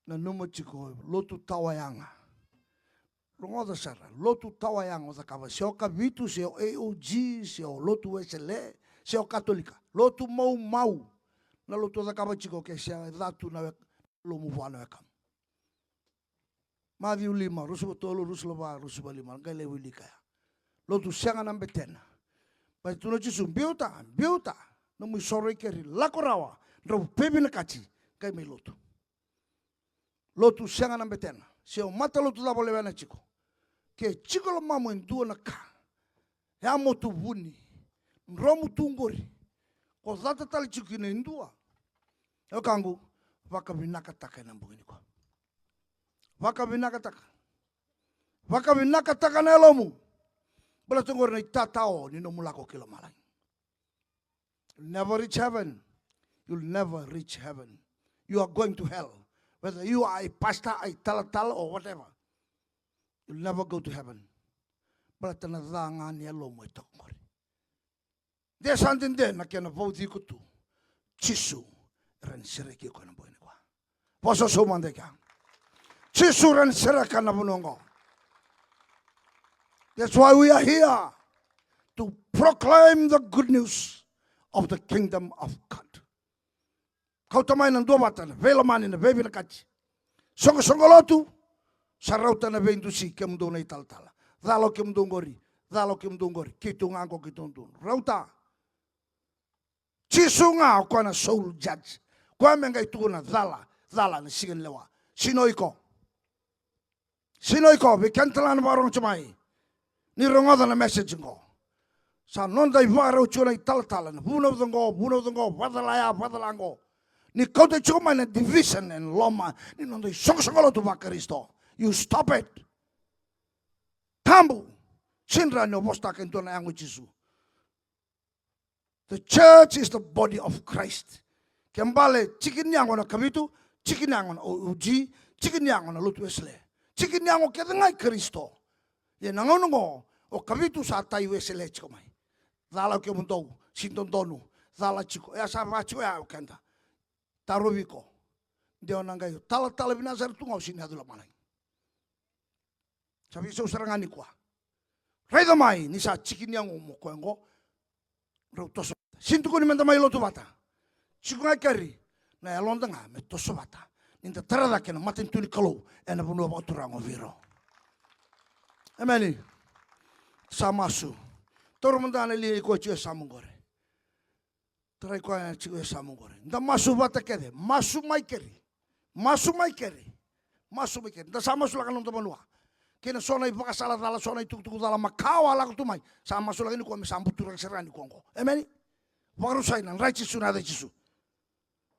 Na numa chiko lotu tawayanga. Rongoda sara lotu tawayanga zakava seo kavitu seo AOG seo lotu SLE seo katolika lotu mau na lotu zakava chiko ke seo datu na lomu vana wekam. Madi ulima rusu tolo rusu lava rusu balima ngale wilika. Lotu senga nambe tena. Pai tuno chisu biuta no mu soroi keri lakorawa ro pebi na kachi kai me lotu. Lotu senga nambe tena. Seo mata lotu la bole vena chico. Ke chico lo mamu endua na ka. Ya motu vuni. Romu tungori. Ko zata tali chico ina endua. Eo kangu. Vaka vinaka taka ina mbugini kwa. Vaka vinaka taka. Vaka vinaka taka na elomu. Bala tungori na itatao ni no mulako kilo malai. You'll never reach heaven. You'll never reach heaven. You are going to hell. Whether you are a pastor, a tal or whatever, you'll never go to heaven. But there's something there na kena vauti kutu. Chisu ran sereki ko na boine kwa. Poso so mande ka. Chisu ran sereka na bunongo. That's why we are here to proclaim the good news of the kingdom of God. Kau tamai nang dua batan, vela mani na bebi na kachi. Songo lotu, sarauta na bentu si kemdo na ital-tala. Dalo kemdongori, kitungangko kitundun. Rauta, chisunga ako na soul judge. Kwa menga itu na dala na sigan lewa. Sino iko, bikantala na barong chumai. Ni rongoda na message ko. Sa nonda ivara uchuna ital-tala na buno donggo, vadalango. Ni kau te choma na division and loma ni nondo song tu bakaristo. You stop it. Tambu sindra no bosta kento na yangu Jesu. The church is the body of Christ. Kembale chikin yango na kabitu, chikin yango na uji, chikin yango na lutu esle. Chikin yango kedengai Kristo. Ye nangonongo o kabitu sa tayo esle chikomai. Dala ke mundo sintondonu, dala chiko. Ya sa chiko ya kenda. Tarobiko, dia orang kayu. Tala binasa itu ngau sini adu lamalai. Tapi seorang ani kuah. Rai damai ni sa cikin yang umuk kuenggo. Rautos. Sintu ko ni mentamai lo tu bata. Cikungai kari. Na elon tengah metos bata. Ninta terada kena matin tuli kalau. Ena pun dua orang Viro. Ameni. Samasu. Toru mentana lihat ko cio samungore. Trai ko na chico samungore. Nda masu bata kede, masu mai keri. Nda sama sulakan nonton manua. Kena sona ivakasala dala sona itu dala makawa la kutumai. Sama sulakan ni ko me sambut turang serani kongo. Amen. Waru sainan rai chisu na de chisu.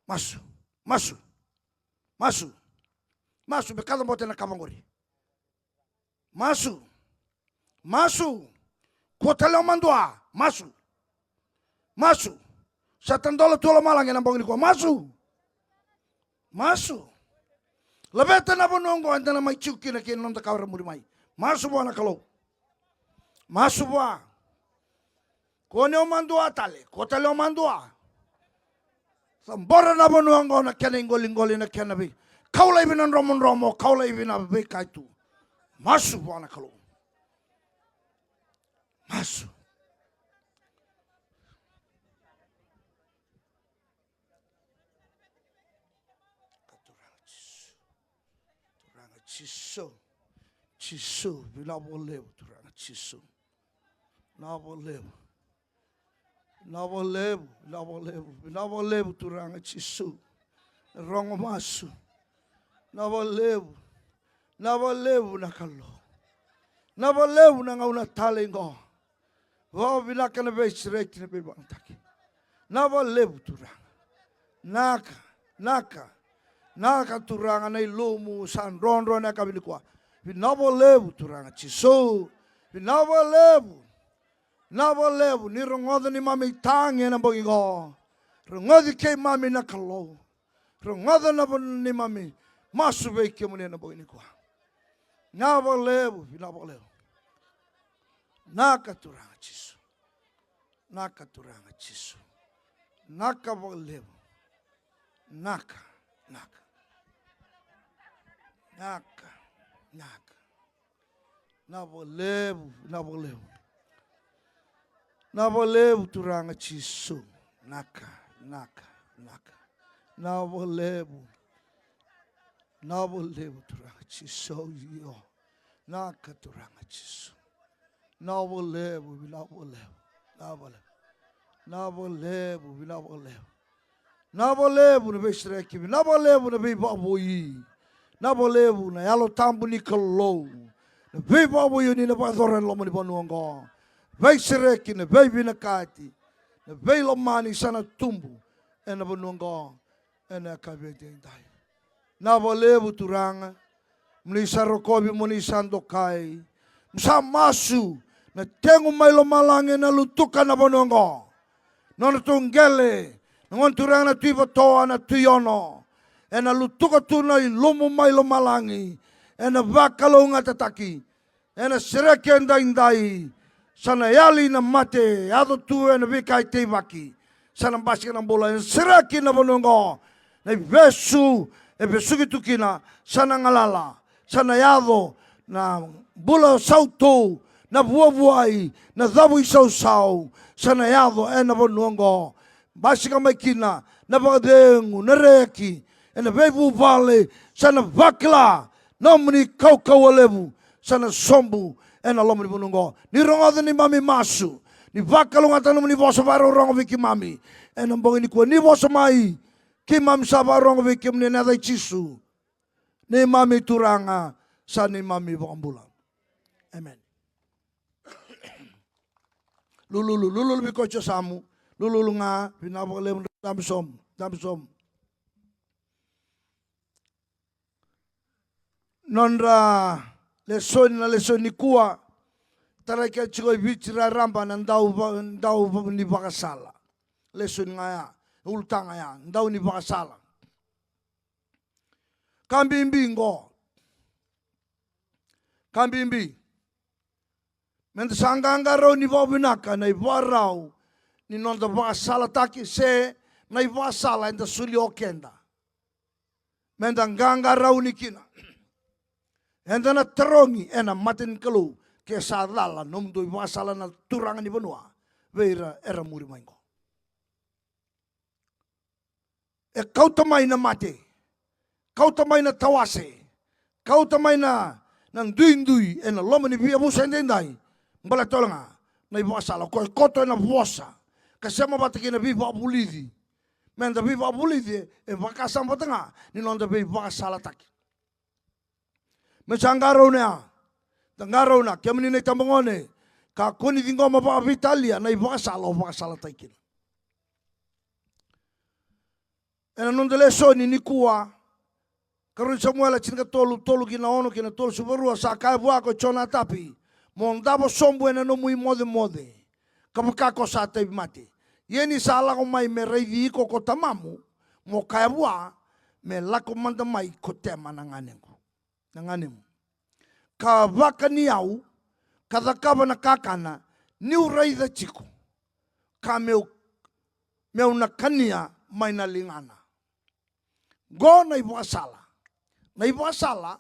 Masu bekada bote na kavangori. Masu. Kotalo mandua, masu. Satandolo tuolo malang yang nambang ni ko masu. Lebeta na bonongo anda na mai chuki na kin nonta kawra muri mai. Masu bo na kalau. Masu bo. Kone o mandua tale, kotale o mandua. Sambora na bonongo na kena ingoli na kena bi. Kaula ibinan romo, kaula ibina be kaitu. Masu bo na kalau. Masu. Chisu, bila boleh turang chisu, na boleh turang chisu, rongo masu, na boleh nakalo, na boleh nangauna talengo, wah bila kena bestrek ni bebang taki, na boleh turang, naka turanga na ilumu san ron na kabilikwa vinabo turanga chiso vinabo ni rongoda ni mami tangi na bogingo rongoda ke mami na kalo rongoda na ni mami masube ke mune na boginikwa Navalevu, vinavalevu. Nakaturanga Jesu. Nakaturanga Jesu. Nakavalevu. Naka. Navalevu. Navalevu turanga Jesu. Naka. Navalevu turanga Jesu. Naka turanga Jesu. Navalevu. Navalevu na beshreki. Navalevu na bibaboyi. Navalevu na yalo tambu ni kalo. Na bibaboyi ni na bazoran lomo ni banuanga. Beshreki na baby na kati. Na belo mani sana tumbu. En na banuanga. En na kabete indai. Navalevu turanga. Mlisa rokobi munisa ndokai. Msamasu. Na tengu mailo malange na lutuka na banuanga. Nona tungele. Ngon turang na tuipa toa na tuyono. E na lutuka tuna i lumu mailo malangi. E na vakalo nga tataki. E na sireke indai. Sana yali na mate. Ado tu e na vikai teivaki. Sana basika na bola. E sireke na bonongo. Na besu. E besu kitukina. Sana ngalala. Sana yado. Na bula sauto. Na buabuai. Na dhabu isau. Sana yado e na bonongo. Basika makina, na bagadengu, na reki, na bebu vale, sana vakla, na muni kau sana sombu, na lomni bunungo. Ni ronga ni mami masu, ni vakalo ngata no muni vosa varo ronga viki mami, na mbongi ni kwa ni vosa mai, ki mami saba ronga viki mni na dai chisu, ni mami turanga, sa ni mami vambula. Amen. Lulu bikocho samu. Lulu nga pinapakalev damsom. Nonra leson ni kuwa tarake chiko bichira ramba na ndau ni bakasala. Leson nga ya ultanga ya ndau ni bakasala. Kambimbi. Mente sanganga ro ni babinaka na ibarau. Ni nonda bakasala taki se na ibasala enda suli okenda. Menda nganga raunikina. Enda na terongi ena matin kalu ke sadala nomdo ibasala na turanga ni banua. Veira era muri maingo. E kau tamai na mate. Kau tamai na tawase. Kau tamai na ndui ena loma ni bia musa endai. Mbala tolanga na ibasala ko koto na vosa. Kasema bataki na viva abulidi. Menda viva abulidi e vakasam batanga ni nonda viva sala taki. Mesangaro na. Tangaro na kemni ne tambongone ka kuni dingoma ba Italia na iva sala taki. Ena nonda leso ni kuwa karon Samuela chinga tolu kina ono kina tolu subarua sa kai bua ko chona tapi. Mondabo sombu ena no mui mode. Kapaka sa te mate. Yeni sala ko mai me reidi ko tamamu mo kaya bua me lako manda mai ko tema nanganemu. Ka vaka ni au kadakaba na kakana ni uraida chiko. Ka meu na kania mai na lingana. Go na ibasala. Na ibasala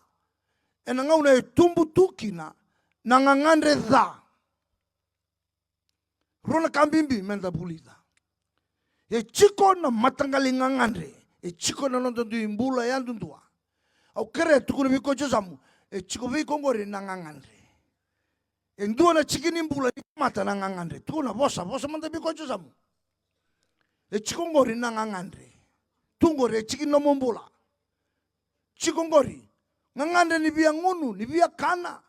ena ngau na tumbu tukina nangangandre dha. Rona kambimbi menda bulida. E chiko na matangali ngangandre. E chiko na nontondu imbula yandundua. Au kere tukuna bikocho samu. E chiko viko ngori na ngangandre. E ndua na chikini imbula mata na ngangandre. Tukuna vosa manda bikocho samu. E chiko ngori na ngangandre. Tungori e chikini no mumbula. Chiko ngori. Ngangandre ni bia ngunu, ni bia kana.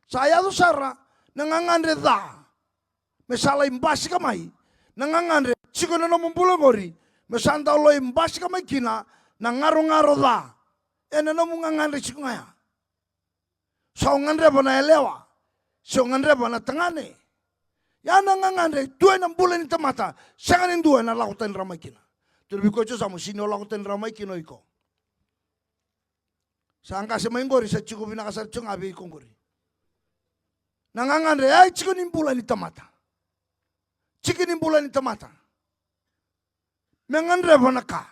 Saya tu sara na ngangandre dha. Mesala imbasi kamai nangangandre chiko na mumbula ngori mesanda lo imbasi kamai kina na ngaro dha ena no ngangandre chiko ngaya so ngandre bana elewa so ngandre bana tangane ya na ngangandre dua na mbula ni tamata sanganin dua na lakutan ramai kina terbi kocho samu sino lakutan ramai kino iko Sangka semengori sa chiku binakasar chung abi kongori. Nangangandre ay chiku nimbula ni tamata. Chiku nimbula ni tamata. Mengandre vanaka.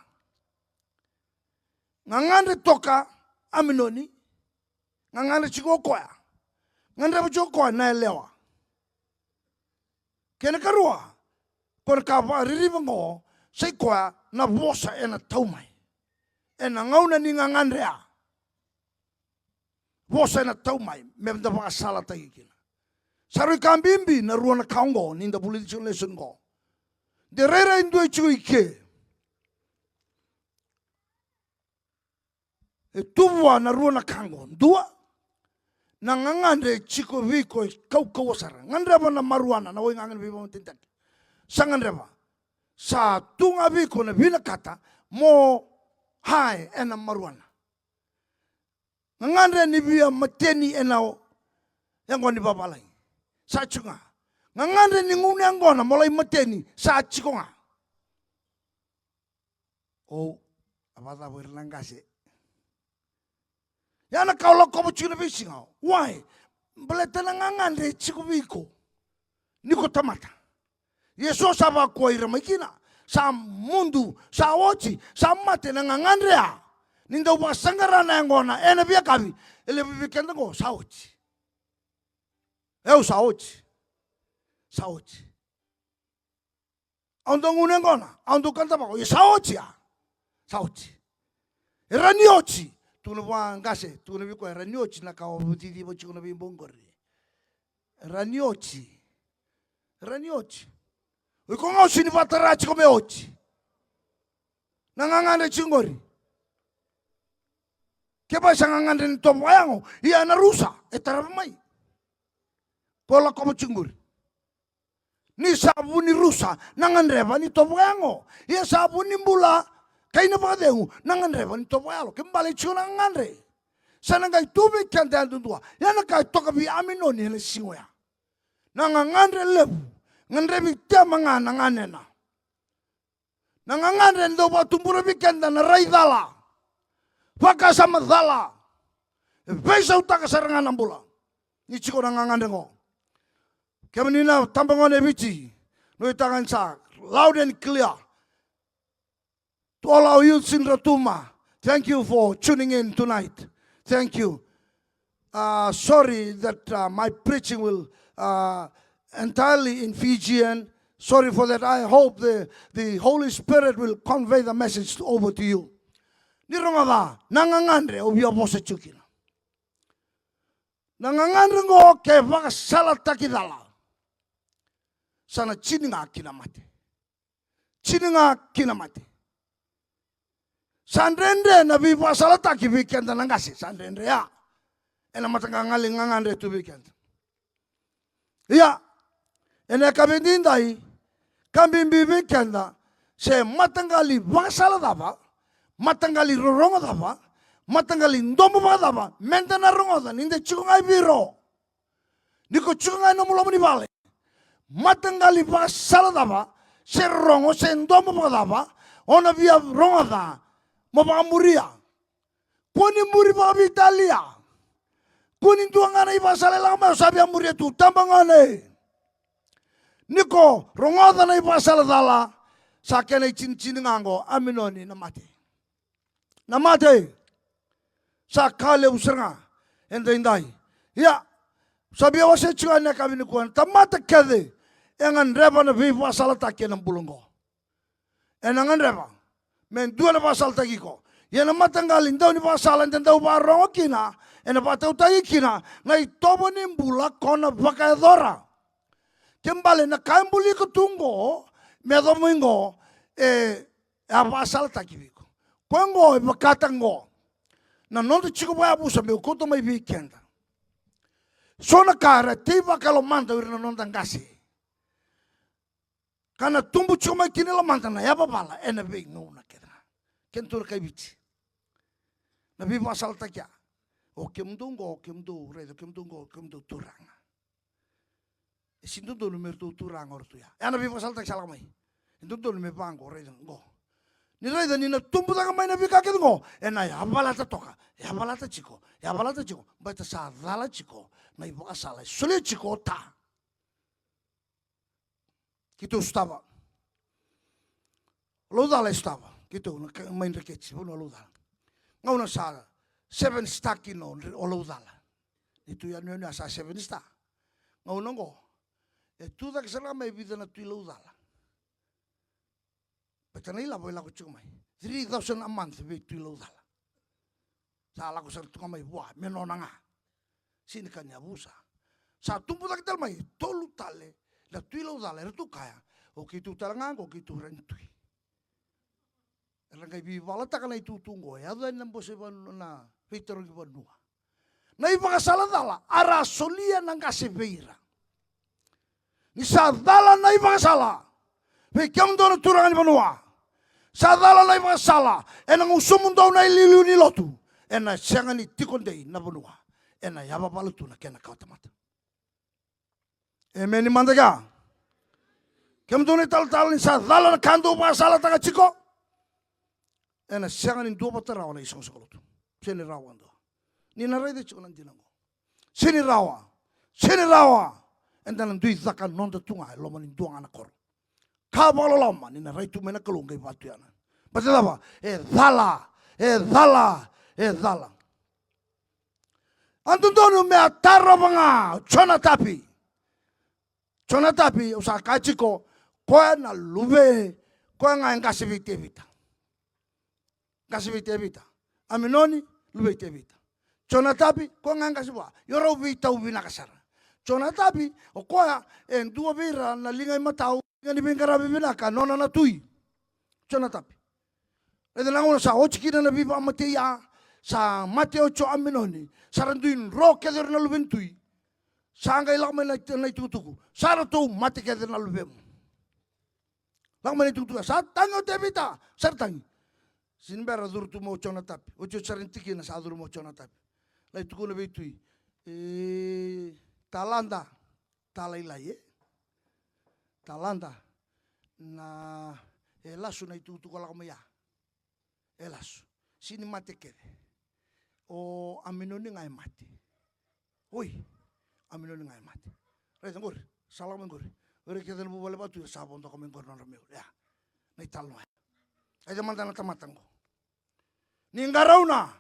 Ngangandre toka aminoni. Ngangandre chiku koya. Ngandre chiku koya na elewa. Kena karua. Kona kapa ririva ngo. Say koya na vosa ena taumai. Ena ngauna ni ngangandre a. Vosa ena taumai. Memda vakasala tagikina. Sarui kambimbi na ruana kaungo. Ninda political lesson go. De rera indue chiku ike. E tuwa na ruana kango. Dua. Na ngangandre chiku viko kau kawasara. Ngandreba na maruana. Na woi ngangandre viva matintaki. Sangandreba. Sa tunga viko na vina kata. Mo hai ena maruana. Ngangandre ni via mateni enao. Yang wani babalai. Sa chunga. Ngangandre ni nguni angona. Molai mateni. Sa chikonga. Oh. Abata wirlangase. Yana kaulo komo chuna visinga. Why? Beleta na ngangandre chiku viko. Niko tamata. Yeso saba kwa iramikina. Sa mundu. Sa ochi. Sa mate na ngangandrea. Ninda upasangara na ngona. Ena via kavi. Ele vivikenda ngo. Sa ochi. Eu sa ochi. Sa ochi. Ando ngune ngona. Ando kanta bako. Sa ochi ya. Sa ochi. Erani ochi. Tuna wa ngase, tuna biko raniochi na kawa butiti bochi kuna bimbongori. Raniochi. Raniochi. Uko ngausi ni patarachi kome ochi. Nangangane chingori. Keba sangangane ni tomo ayango, iya na rusa, etarabamai. Kola kome chingori. Ni sabu ni rusa, nangandreba ni tomo ayango. Iya sabu ni mbula, kaina pakadengu, nangandreba ni tomo ayalo. Kembali chiyo nangandre. Sana ngai tubi kante andundua. Yana kai toka bi aminoni hele singoya. Nangandre lebu. Ngandrebi tema nga nanganena. Nangandre ndo batumbura bikenda na raidala. Paka sama dhala. Pesa utaka sarangan ambula. Ni chiko nangandre ngo. Kemenina tambangone bichi. No itangan sa. Loud and clear. To all our youths in Ratuma. Thank you for tuning in tonight. Thank you. Sorry that my preaching will entirely in Fijian. Sorry for that. I hope the Holy Spirit will convey the message over to you. Nirongada nangangandre obia bosa chukina. Nangangandre ngo ke vakasala takidala. Sana chininga kinamate. Chininga kinamate. Sandrende na viva sala taki weekend nangasi sandrende ya. Ena matangangali ngangandre tu weekend. Ya. Ena kabindindai kambimbi weekenda se matangali vakasala dava. Matangali rorongo dava. Matangali ndomo dava. Mentana rongo da ninde chikungai Viro. Niko chikungai nomulomo ni vale. Matangali vakasala dava. Se rongo se ndomo dava. Ona via rongo da. Mapamuria. Kuni muri pa Italia. Kuni tuangana ipasale lama sabi amuria tu tambangane. Niko rongoda na ipasala dala sakene chin ngango aminoni namate. Namate. Sakale usanga endai. Ya. Sabi awase chukane kabini kuan tamata kade engan reba na ipasala takena bulungo. Enangan reba. Men dua na pasal tagi ko. Yana matanggalin daw ni pasalan dan daw barong kina. Ena patau tagi kina. Ngai tobo ni mbula kona vakadora. Kembali na kambuli ko tunggo. Medomingo. A pasal tagi ko. Kwengo bakatango. Na nondo chiko ba abusa me koto mai weekenda. So na kara tiba kalau manta wirna nontan kasi. Karena tumbuh cuma kini lah mantan ya apa bala ena bingung nak kira kentur kai bici nabi pasal tak ya oke mdungo redo kemdungo turang sintu dulu mertu turang ortu ya nabi pasal tak salah mai itu dulu me bangko redo go Ni raida ni na tumbu taka mai na bika ketungo. Na ya balata toka. Ya balata chiko. Ya balata chiko. Baita sa dala chiko. Na Daunivakasala. Sole chiko ta. Kitu stava. Lodala stava. Kitu main rekeci. Puno lodala. Ngauna sa 7 star kino olodala. Itu ya nyonya sa 7 star. Ngauna ngo. Tu tak selama ibida na tu lodala. Patanila boy lako chumai. 3,000 a month be tu lodala. Sa lako sa tumai buah menonanga. Sini kanya busa. Sa tumpu tak tal mai tolu tale. La tu lodala tu kaya. O kitu talangang o kitu rentui. Rangai bi wala takana itu tunggo ya dan nambose na Peter ki banua. Daunivakasala dala ara solia nang kasebeira. Ni sa dala Daunivakasala. Pe kam dono turangan banua. Sa dala Daunivakasala enang usumundo na ililu ni lotu. Ena sangani tikondei na banua. Ena yaba balutu na kena kautamata. Amen mandaga. Kam dono tal ni sa dala na kandu Daunivakasala taka chiko. Ena sangani dua batara na isong sakolotu. Sini rawa ndo. Ni na raide chiko nantinango. Sini rawa. Sini rawa. Enda nan dui zakan nonda tunga lo manin duang anak kor. Kabalo lama ni na raitu mena kelungkai batu yana. Pasti apa? Dala. Dala. Antun donu me ataro banga chona tapi usa kachiko koe na lube koe nga ngasivite vita. Ngasivite vita. Aminoni lube te vita. Chona tapi koe nga ngasivwa. Yoro vita ubina kasara. Chona tapi o koe en dua vira na lingai matau ngani bingara bibinaka nona na tui. Chona tapi. Ede langona sa ochikina na biba amateia sa mateo cho aminoni. Saranduin ro keder na lubentui. Sangay lakman na itutuku. Sarato mati keder na lubem. Lakman na itutuku. Sa tango tebita. Sartangi. Sinbera durtu mo chona tapi. Ocho sarintiki na sa duru mo chona tapi. La ituku na bitui. Talanda. Talailaye. Talanda. Na elasu na itutuku lakamaya. Elasu. Sini mati kede. O aminoni ngai mati. Oi. Aminoni ngai mati. Reza ngori. Salam ngori. Ore keden bu bale batu sabon to komen ngor nor meu. Ya. Nai talno. Ai zaman tanah tamatango. Ningarauna.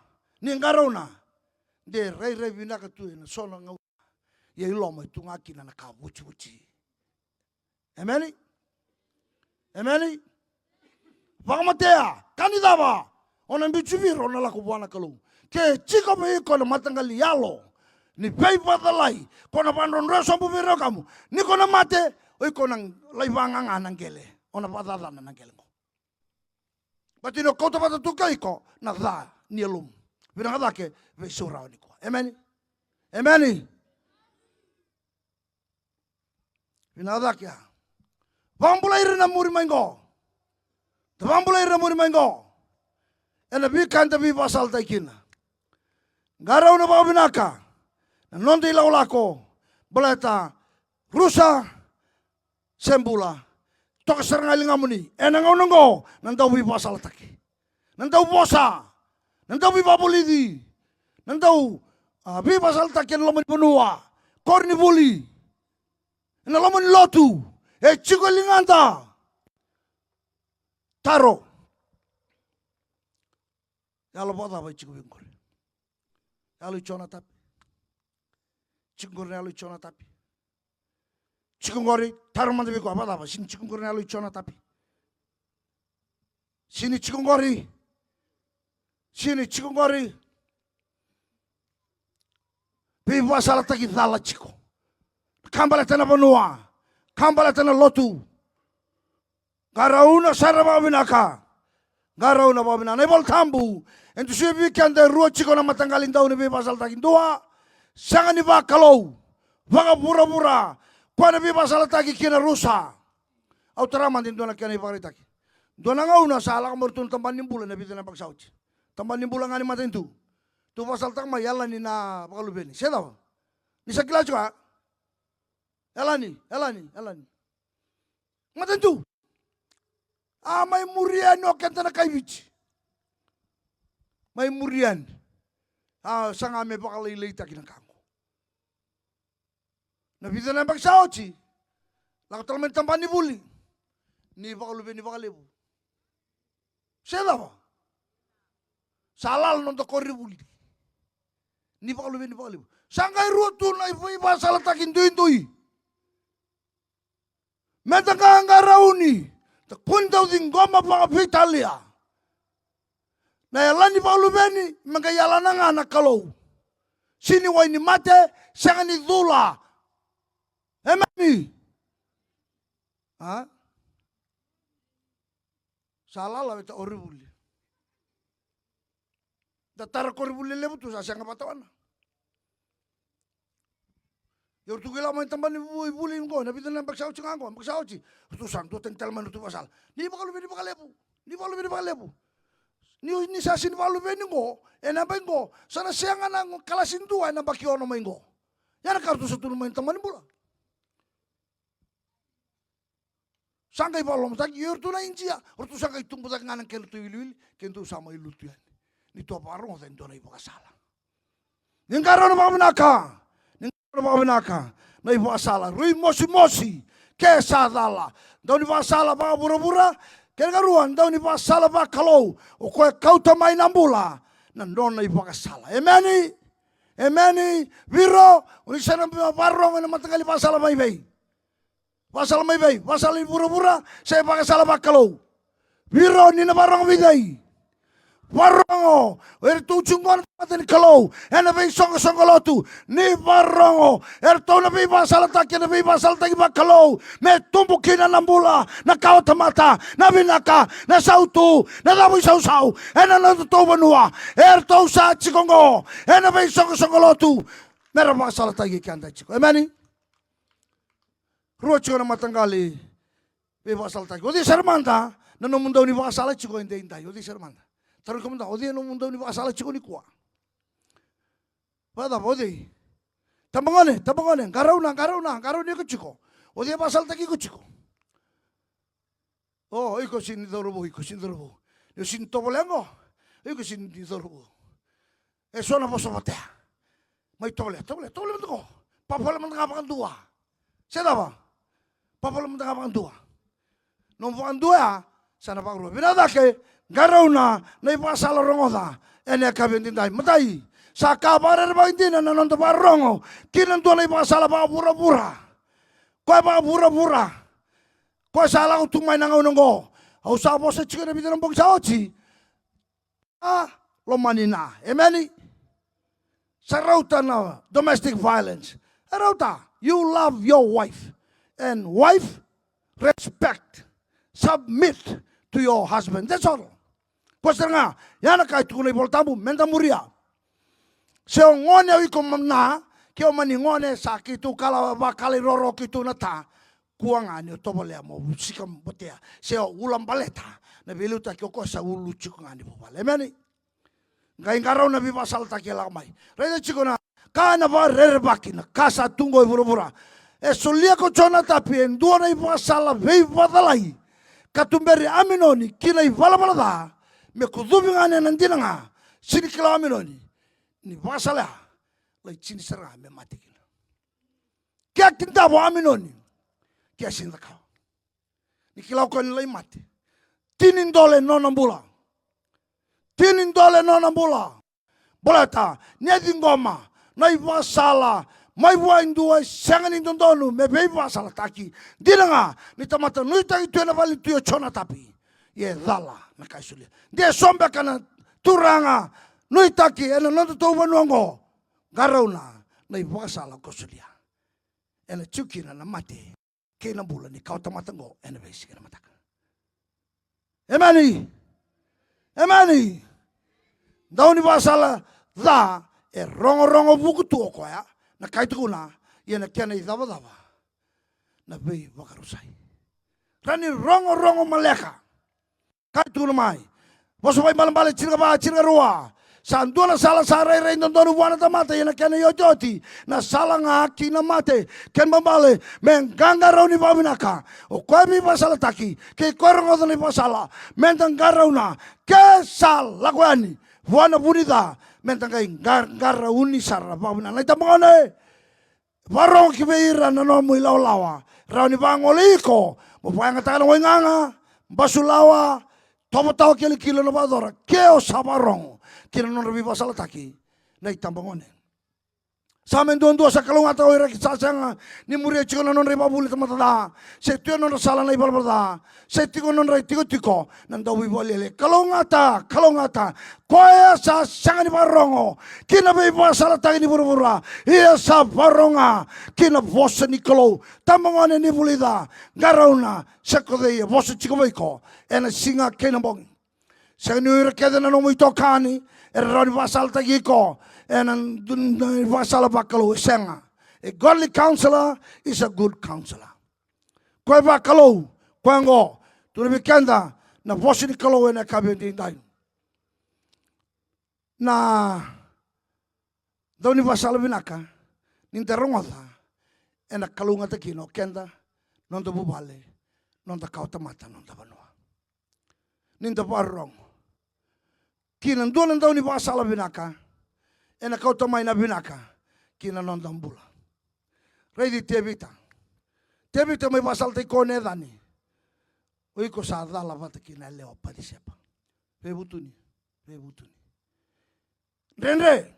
De rei vina ka tu na solo ngau. Ye loma tu ngaki na ka buci. Amen. Pagamatea. Kanidaba. Ona bici Viro na la kubuana kalung. Ke chiko me iko na matangali yalo. Ni pei patalai. Kona pandon reso bu Viro kamu. Ni kona mate. O iko nang laibanga nang gele. Ona patala nang gele. Pati no kota pata tuka iko. Na dha ni alum. Vina kada ke ve surao niko. Amen. Vina kada ke. Vambula irina muri maingo. Ena bikanta bi pasal taikina. Garau na babinaka. Na nondi laulako. Baleta rusa sembula. Toka serangali ngamuni. Ena ngaunango. Nandau bi pasal taki. Nandau bosa. Nandau bi babulidi. Nandau bi pasal taki na laman benua. Korni buli. Na laman lotu. Chiko linganta. Taro. Yalo bota ba chiku bingor. Yalo chona tapi. Chikungor yalo chona tapi. Chikungori taro mande biko apa ba sini chikungor yalo chona tapi. Sini chikungori. Pipa salata ki dala chiko. Kambala tena banua. Kambala tena lotu. Garauna saraba binaka. Garauna babina nebol tambu. Entu sibi kande ruo chiko na matangalin dauni bi pasal takin dua. Sangani ba kalau. Vaga pura-pura. Kuana bi pasal taki kina rusa. Au teraman din dona kani pagari taki. Dona ngauna sala kamurtun tamban nimbulan na bitan pagsauci. Tamban nimbulan ngani matin tu. Tu pasal tak ma yalla ni na pakalubeni. Seda. Ni sakila juga. Yalla ni. Matin tu. Mai murian o kenta na kaivici. Mai murian. Sanga me pakalilay takin kango. Na vida na bagsaochi. Lakatalman tampan ni buli. Ni pakalube ni pakalebu. Seda ba? Salal non to korri buli. Ni pakalube ni pakalebu. Sangay ruto na iba salatakin tuin-tui. Metang rauni. Takundaw din goma pakapitalia. Na yalan ni pakalubeni. Magayalan na nga nakalaw. Siniway ni mate. Sanga ni dula. Emani. Salah lah kita oribuli. Datara koribuli lebu tu saya nggak patawan. Yor tu gila main tamban ibuli ngo, nabi tu nampak sauci nganggo, nampak sauci. Tu santu tentel manu tu pasal. Ni bakal lebu, ni bakal lebu. Ni sasin bakal lebu ngo, nampak ngo. Sana siangan ang kalasin tua nampak kiono main ngo. Ya nak kartu satu main tamban bola. Sangkai balom tak yor tu na injia, ortu sangkai tumpu tak nganan kelu tu ilu, kentu sama ilu tu yan. Ni tu apa arong tak Daunivakasala. Ningkaro na pamanaka, na Daunivakasala, rui mosi kesadala. Daunivakasala ba bura-bura, kengaruan Daunivakasala ba kalau, o koe kau tamai nambula, nandon Daunivakasala. Emeni, Viro, ulisan ang parong na matagali pasala may. Pasal may bay, pasal ibura-bura, saya pakai salah bakalo. Viro ni na barang bigay. Barongo, ujung ko natin kalau, bay song-songolotu, ni barongo, na bay pasal taki, na bay pasal taki bakalo, may tumbukin na nambula, na kautamata, na binaka, na sautu, na laboy sausaw, natutubanua, sa chikongo, bay song-songolotu, meron pasal taki kanda chiko. Amen? Ruo chiko na matanggali, pasal taki. Odi sermanta, na no mundo Daunivakasala chiko hindi. Odi sermanta. Tarong kamanda, odi no mundo Daunivakasala chiko ni kuwa. Pada odi. Tabangane, garaw ni ko chiko. Odi pasal taki ko chiko. Oh, iko sinidorobo. Yo sintobolengo, iko sinidorobo. Eso na poso patea. May tole ko. Papala man kapakan dua. Seda ba? Papala mo tanga dua. Nung pakan dua, sana pa ulo. Binadake, garaw na ipasala rongoda. Ene kabintinday, matay. Sa kabarer ba hindi na nanonto pa rongo. Kinanto na ipasala pa pura-pura. Kaya pa pura-pura. Kaya sala ko tumay na ngaunong ko. Au sapo sa chika na bitin ng pagsaochi. Lomani na. Amen? Sa rauta na domestic violence. Rauta, you love your wife. And wife, respect, submit to your husband. That's all. Pwesta nga, yan na kahit kung naiboltamu, menta muria. So ngone wiko mamna, kio mani ngone sa kitu kalaba kaliroro kitu na ta, kuang anyo tobole mo, sikam botea. So ulam baleta, na biluta kio ko sa ulu chiko ngani bobale. Amen? Ngayon karaw na bibasal takila kamay. Reda chiko na, kana ba rerbaki na, kasa tungoy bura-bura. Solia ko chona tapi endua na Daunivakasala vei vadalai katumberi aminoni kina ivala me kudubi ngane nandina nga sini kila aminoni ni Daunivakasala lai chini serang me mati kila kia kinta bo aminoni kia sinda kau ni kila ko ni lai mati tinin dole nonambula boleta nyedi ngoma na Daunivakasala mai buain dua sangan indondonu me beba sala taki dilanga ni tamata nui taki tuena vali tuyo chona tapi ye dala na kaisulia dia sombe kana turanga nui taki ena nondo to vanuango garauna na Daunivakasala kosulia ena chukina na mate kena bula ni kau tamata ngo ena besi kana mataka emani Daunivakasala da rongo buku tuo ko ya na kaitu kuna, ia na kia na idaba-daba. Na bei wakarusai. Rani rongo maleka. Kaitu kuna mai. Boso bai malam balik cirga rua. Santua na sala sarai rei nondonu wana tamate yana kena yojoti na sala ngaki na mate ken mambale mengganggarau ni paminaka o komi pasala taki ke korongodo ni pasala mentanggarau na ke sal lakwani wana bunida mentangai garau ni sarra pamina na tamone varong kibeira na nomu ilaulawa rauni bangoliko mo panga tana wenganga basulawa tomo kili kilo na badora keo sabarong kina non rebi pasala taki na itambangone samen dondo sa kalungata oira kisasanga ni muria chikono non reba buli tamata se tio non sala na ibalbada se tiko non rai tiko nan dawi bolele kalungata koya sa sanga ni barongo kina be pasala taki ni burubura ia sa baronga kina vosa ni kalo tambangone ni bulida garauna sekode vosa chikobaiko ena singa kena bong sa nuira keda na no muito kani era pasal tagi ko and pasal bakalo senga. A godly counselor is a good counselor. Koi bakalo kwango tunibikenda na vosi ni kalo na kabindi dai. Na doni pasal binaka ninterongoda ena kalunga takino kenda non da bubale non da kauta mata non da banua. Ninta parong kina ndolan daw ni pasala binaka ena kau tamay na binaka kina non dambula ready tebita may pasal tay kone dani oi ko sa dala vata kina leo padisepa rebutuni renre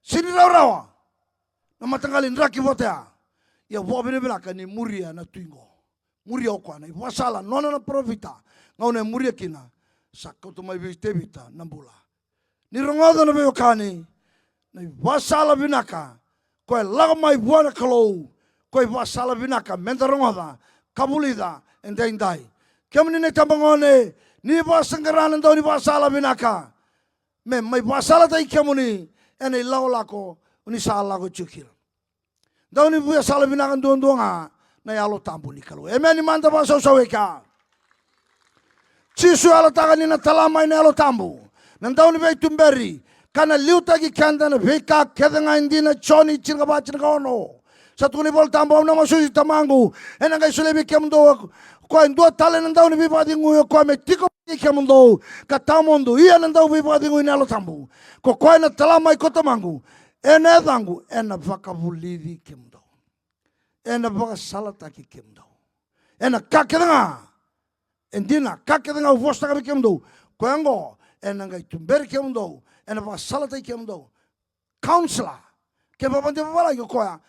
sini rawa na matangalin raki votea ya vobine binaka ni muria na tuingo muria okwana pasala nona na profita ngaune muria kina sakau tumai tebita nambula ni rongodo na beokani na wasala binaka koe lagamai buana kalau koe wasala binaka menta rongoda kabulida endai kemni ne tambangone ni basangaranan daw ni wasala binaka me mai wasala tai kemuni ene laulako uni sala ko chukil daw ni wasala binaka ndonga na yalo tambu ni kalau emeni manda baso saweka Sisu ala takani na talama ina alo tambu. Nandau ni bei tumberi. Kana liuta ki kanda na vika kedanga indi na choni chirga ba chirga ono. Satu ni bol tambu na masusi tamangu. Ena ngai sule bi kemdo. Ko indua tale nandau ni bipa dingu ko me tiko bi kemdo. Katamondo iya nandau bipa dingu ina alo tambu. Ko na talama iko tamangu. Ena dangu ena vakavulidi kemdo. Ena vaka salata ki kemdo. Ena kakedanga. Endina kakeda nga vosta ka kemdo kwengo enanga tumber kemdo ena ba salata kemdo counselor ke ba bande bala yo koya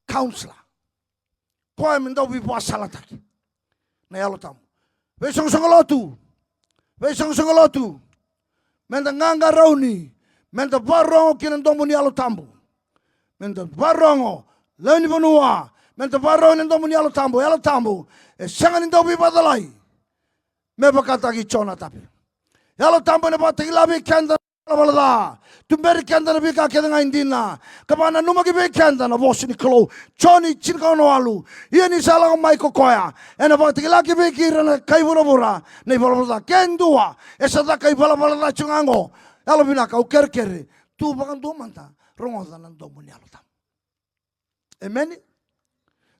counselor koya mendo bi ba salata na yalo tam ve song lotu menda nganga rauni menda barongo kinando muni yalo tambu menda barongo leni bonua menta barongo nendo muni yalo tambu e sanga nindo bi badalai me bakata ki chona tapi yalo tambo ne batigi labi kenda balada tumberi kenda ne bika kenda indina kabana numa ki be kenda na vosi ni klo choni chirka no alu yeni sala ko mai ko koya ena batigi la ki be kirana kai bura ne balada kendua esa da kai balada chungango yalo bina ka ukerkere tu bakan do manta rongo danan do muni yalo tam amen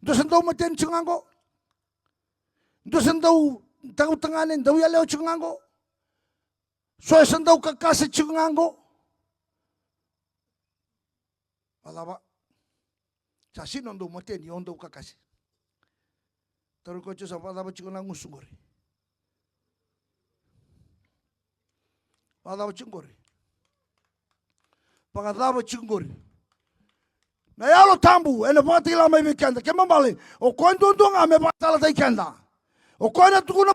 do sendo maten chungango do sendo tahu tenganen daw ya leo chungango so sendo kakase chungango alaba sasi nondo maten yondo kakase taru ko chu sapa daba chungango sungori padaba chungori pagadaba chungori na yalo tambu ene pati la mai weekend kemambale o kondo ndonga me patala tai kenda o koina tukuna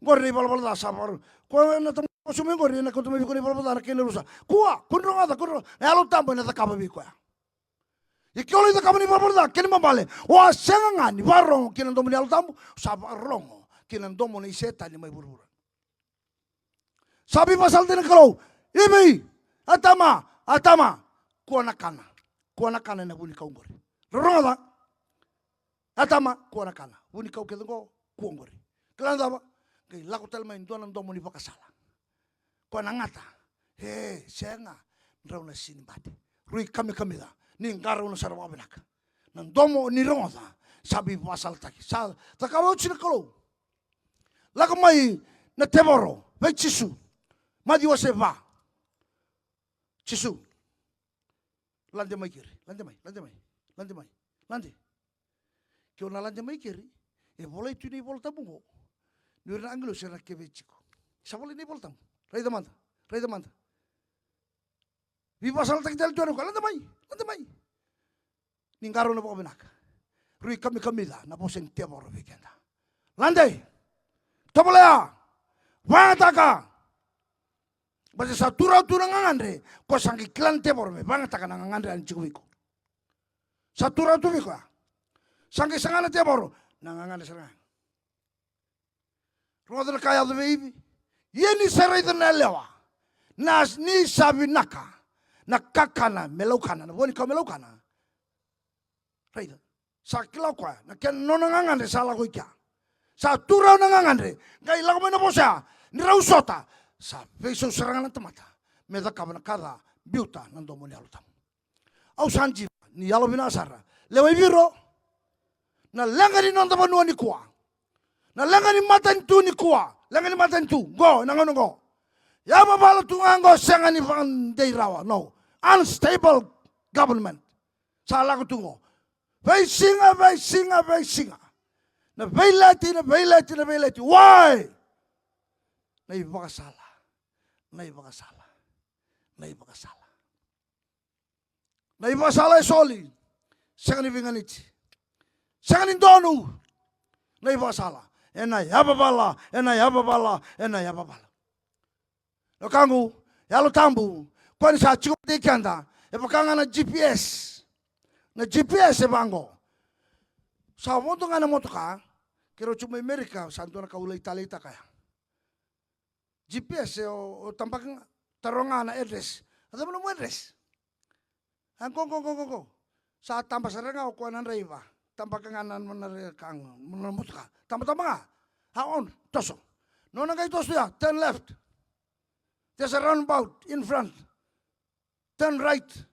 ngori balbal sabar ko na tam sumi ngori na ko tumi ko balbal kene rusa kuwa kunronga da kunro yalo tambu na takaba bi ko ikolo da kabani balbal kene mambale o asenga ni barong kene ndomo yalo tambu sabarong kene ndomo ni seta ni mai burbura sabi pasal tene kalau ibi atama kuana kana na buni kaungori ronga atama kuana kana buni kau kedengo kuongori kelanda ba ke laku telma indona ndomo ni pakasala kuana ngata He, senga. Ndrau na sini bate. Rui kami da. Ni ngaro na sarawa benaka. Nang domo ni ronga. Sabi pasal taki. Sa takawo china kalo. Laka mai na teboro. Vai chisu. Madi wase va. Chisu. Lande mai kiri. Lande mai. Kio na lande mai kiri. E volei tu ni volta bungo. Nura anglo sera keve chico. Sa volei ni volta. Rai da manda. Vi pasal tak dal tuanu lande mai. Ningaro na po benaka. Rui kami da na poseng teboro weekenda. Lande. Topolea. Wangataka. Basi sa turau ngangandre. Ko sangi klan teboro me. Wangataka na ngangandre an chikuwiko. Sa turau tu wiko. Sangi sangana teboro. Na ngangandre sarang. Rodra kaya de baby. Yeni sarai de nelewa. Nas ni sabi naka. Nakakana melokana. Na boni ka melokana. Right. Sa kilau kwa. Na ken nona ngangandre sa lago ikia. Sa turau ngangandre. Ngai lago mena posa. Nirau sota. Sa peso serangan temata. Meda kabana kada biuta nando moni alutam. Au sanji ni yalo binasara. Lewa Viro. Na lenga ni nonda banua ni kuwa. Na lenga ni matan tu ni kuwa. Lenga ni matan tu. Go, nangono go. Ya mabala tu ngango senga ni van deirawa. No. Unstable government. Sa lago tu go. Vai singa. Na vailati. Why? Naivakasala. Naivakasala soli. Senga ni vinganichi. Senga ni donu. Naivakasala. Ena yababala. Lokangu, yalo tambu. Kwani sa chiko dikanda. Epakanga na GPS. Na GPS e bango. Sa moto nga na moto ka. Kero cuma Amerika. Santo na kaula Italita kaya. GPS o tampakang taronga na address. Ada mo address. Kong. Sa tampa sa renga o kuanan reiva. Tampakang anan kang mutka. Tampa nga. Haon toso. No na kay toso ya. Turn left. There's a roundabout in front. Turn right.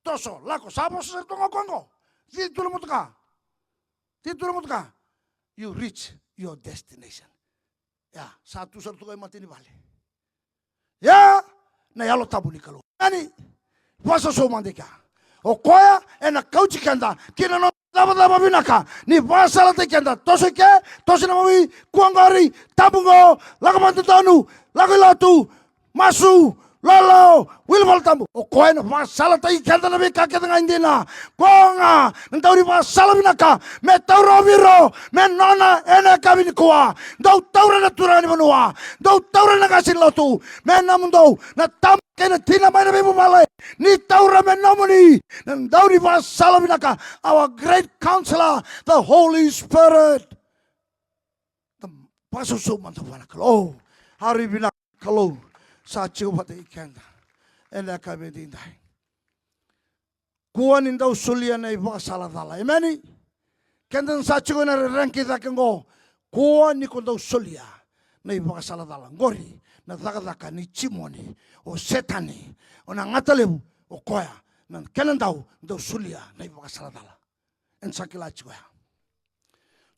Toso. Lako. Sabo sa tungo kongo. Dito na mutka. You reach your destination. Ya, satu kay mati ni bale. Ya, na yalo tabu ni kalu. Ani, wasa so mandeka. O koya, ena kauchi kanda. Kina no laba binaka. Ni wasa la te kanda. Tosi na mawi, kuangari, tabungo, lakamantu tanu, lakilatu, masu, lolo, wilbal tabu. O koya na wasa la te kanda na bika kita ngaindina. Konga, nantau ni wasa la binaka. Me tauro Viro, me nona ena kabini kuwa. Dau taura na turani manua. Dau taura na kasin lotu. Me namundo na tam kena tina mai na bibu malay. Ni taura me nomoni. Nandau ni wasa la binaka. Our great counselor, the Holy Spirit. The pasuso mantapana kalau. Hari binaka kalau. Sa chiu pata ikenda. Ena kabini indai. Kuan indau sulia na Ivakasala dala. Amen. Kendan sa chiu na rangki dakengo. Kuan ni kondau sulia na Ivakasala dala. Ngori na daka ni chimoni o setani o na ngatalebu o koya na kenan dau sulia na Ivakasala dala. En sakila chiu ya.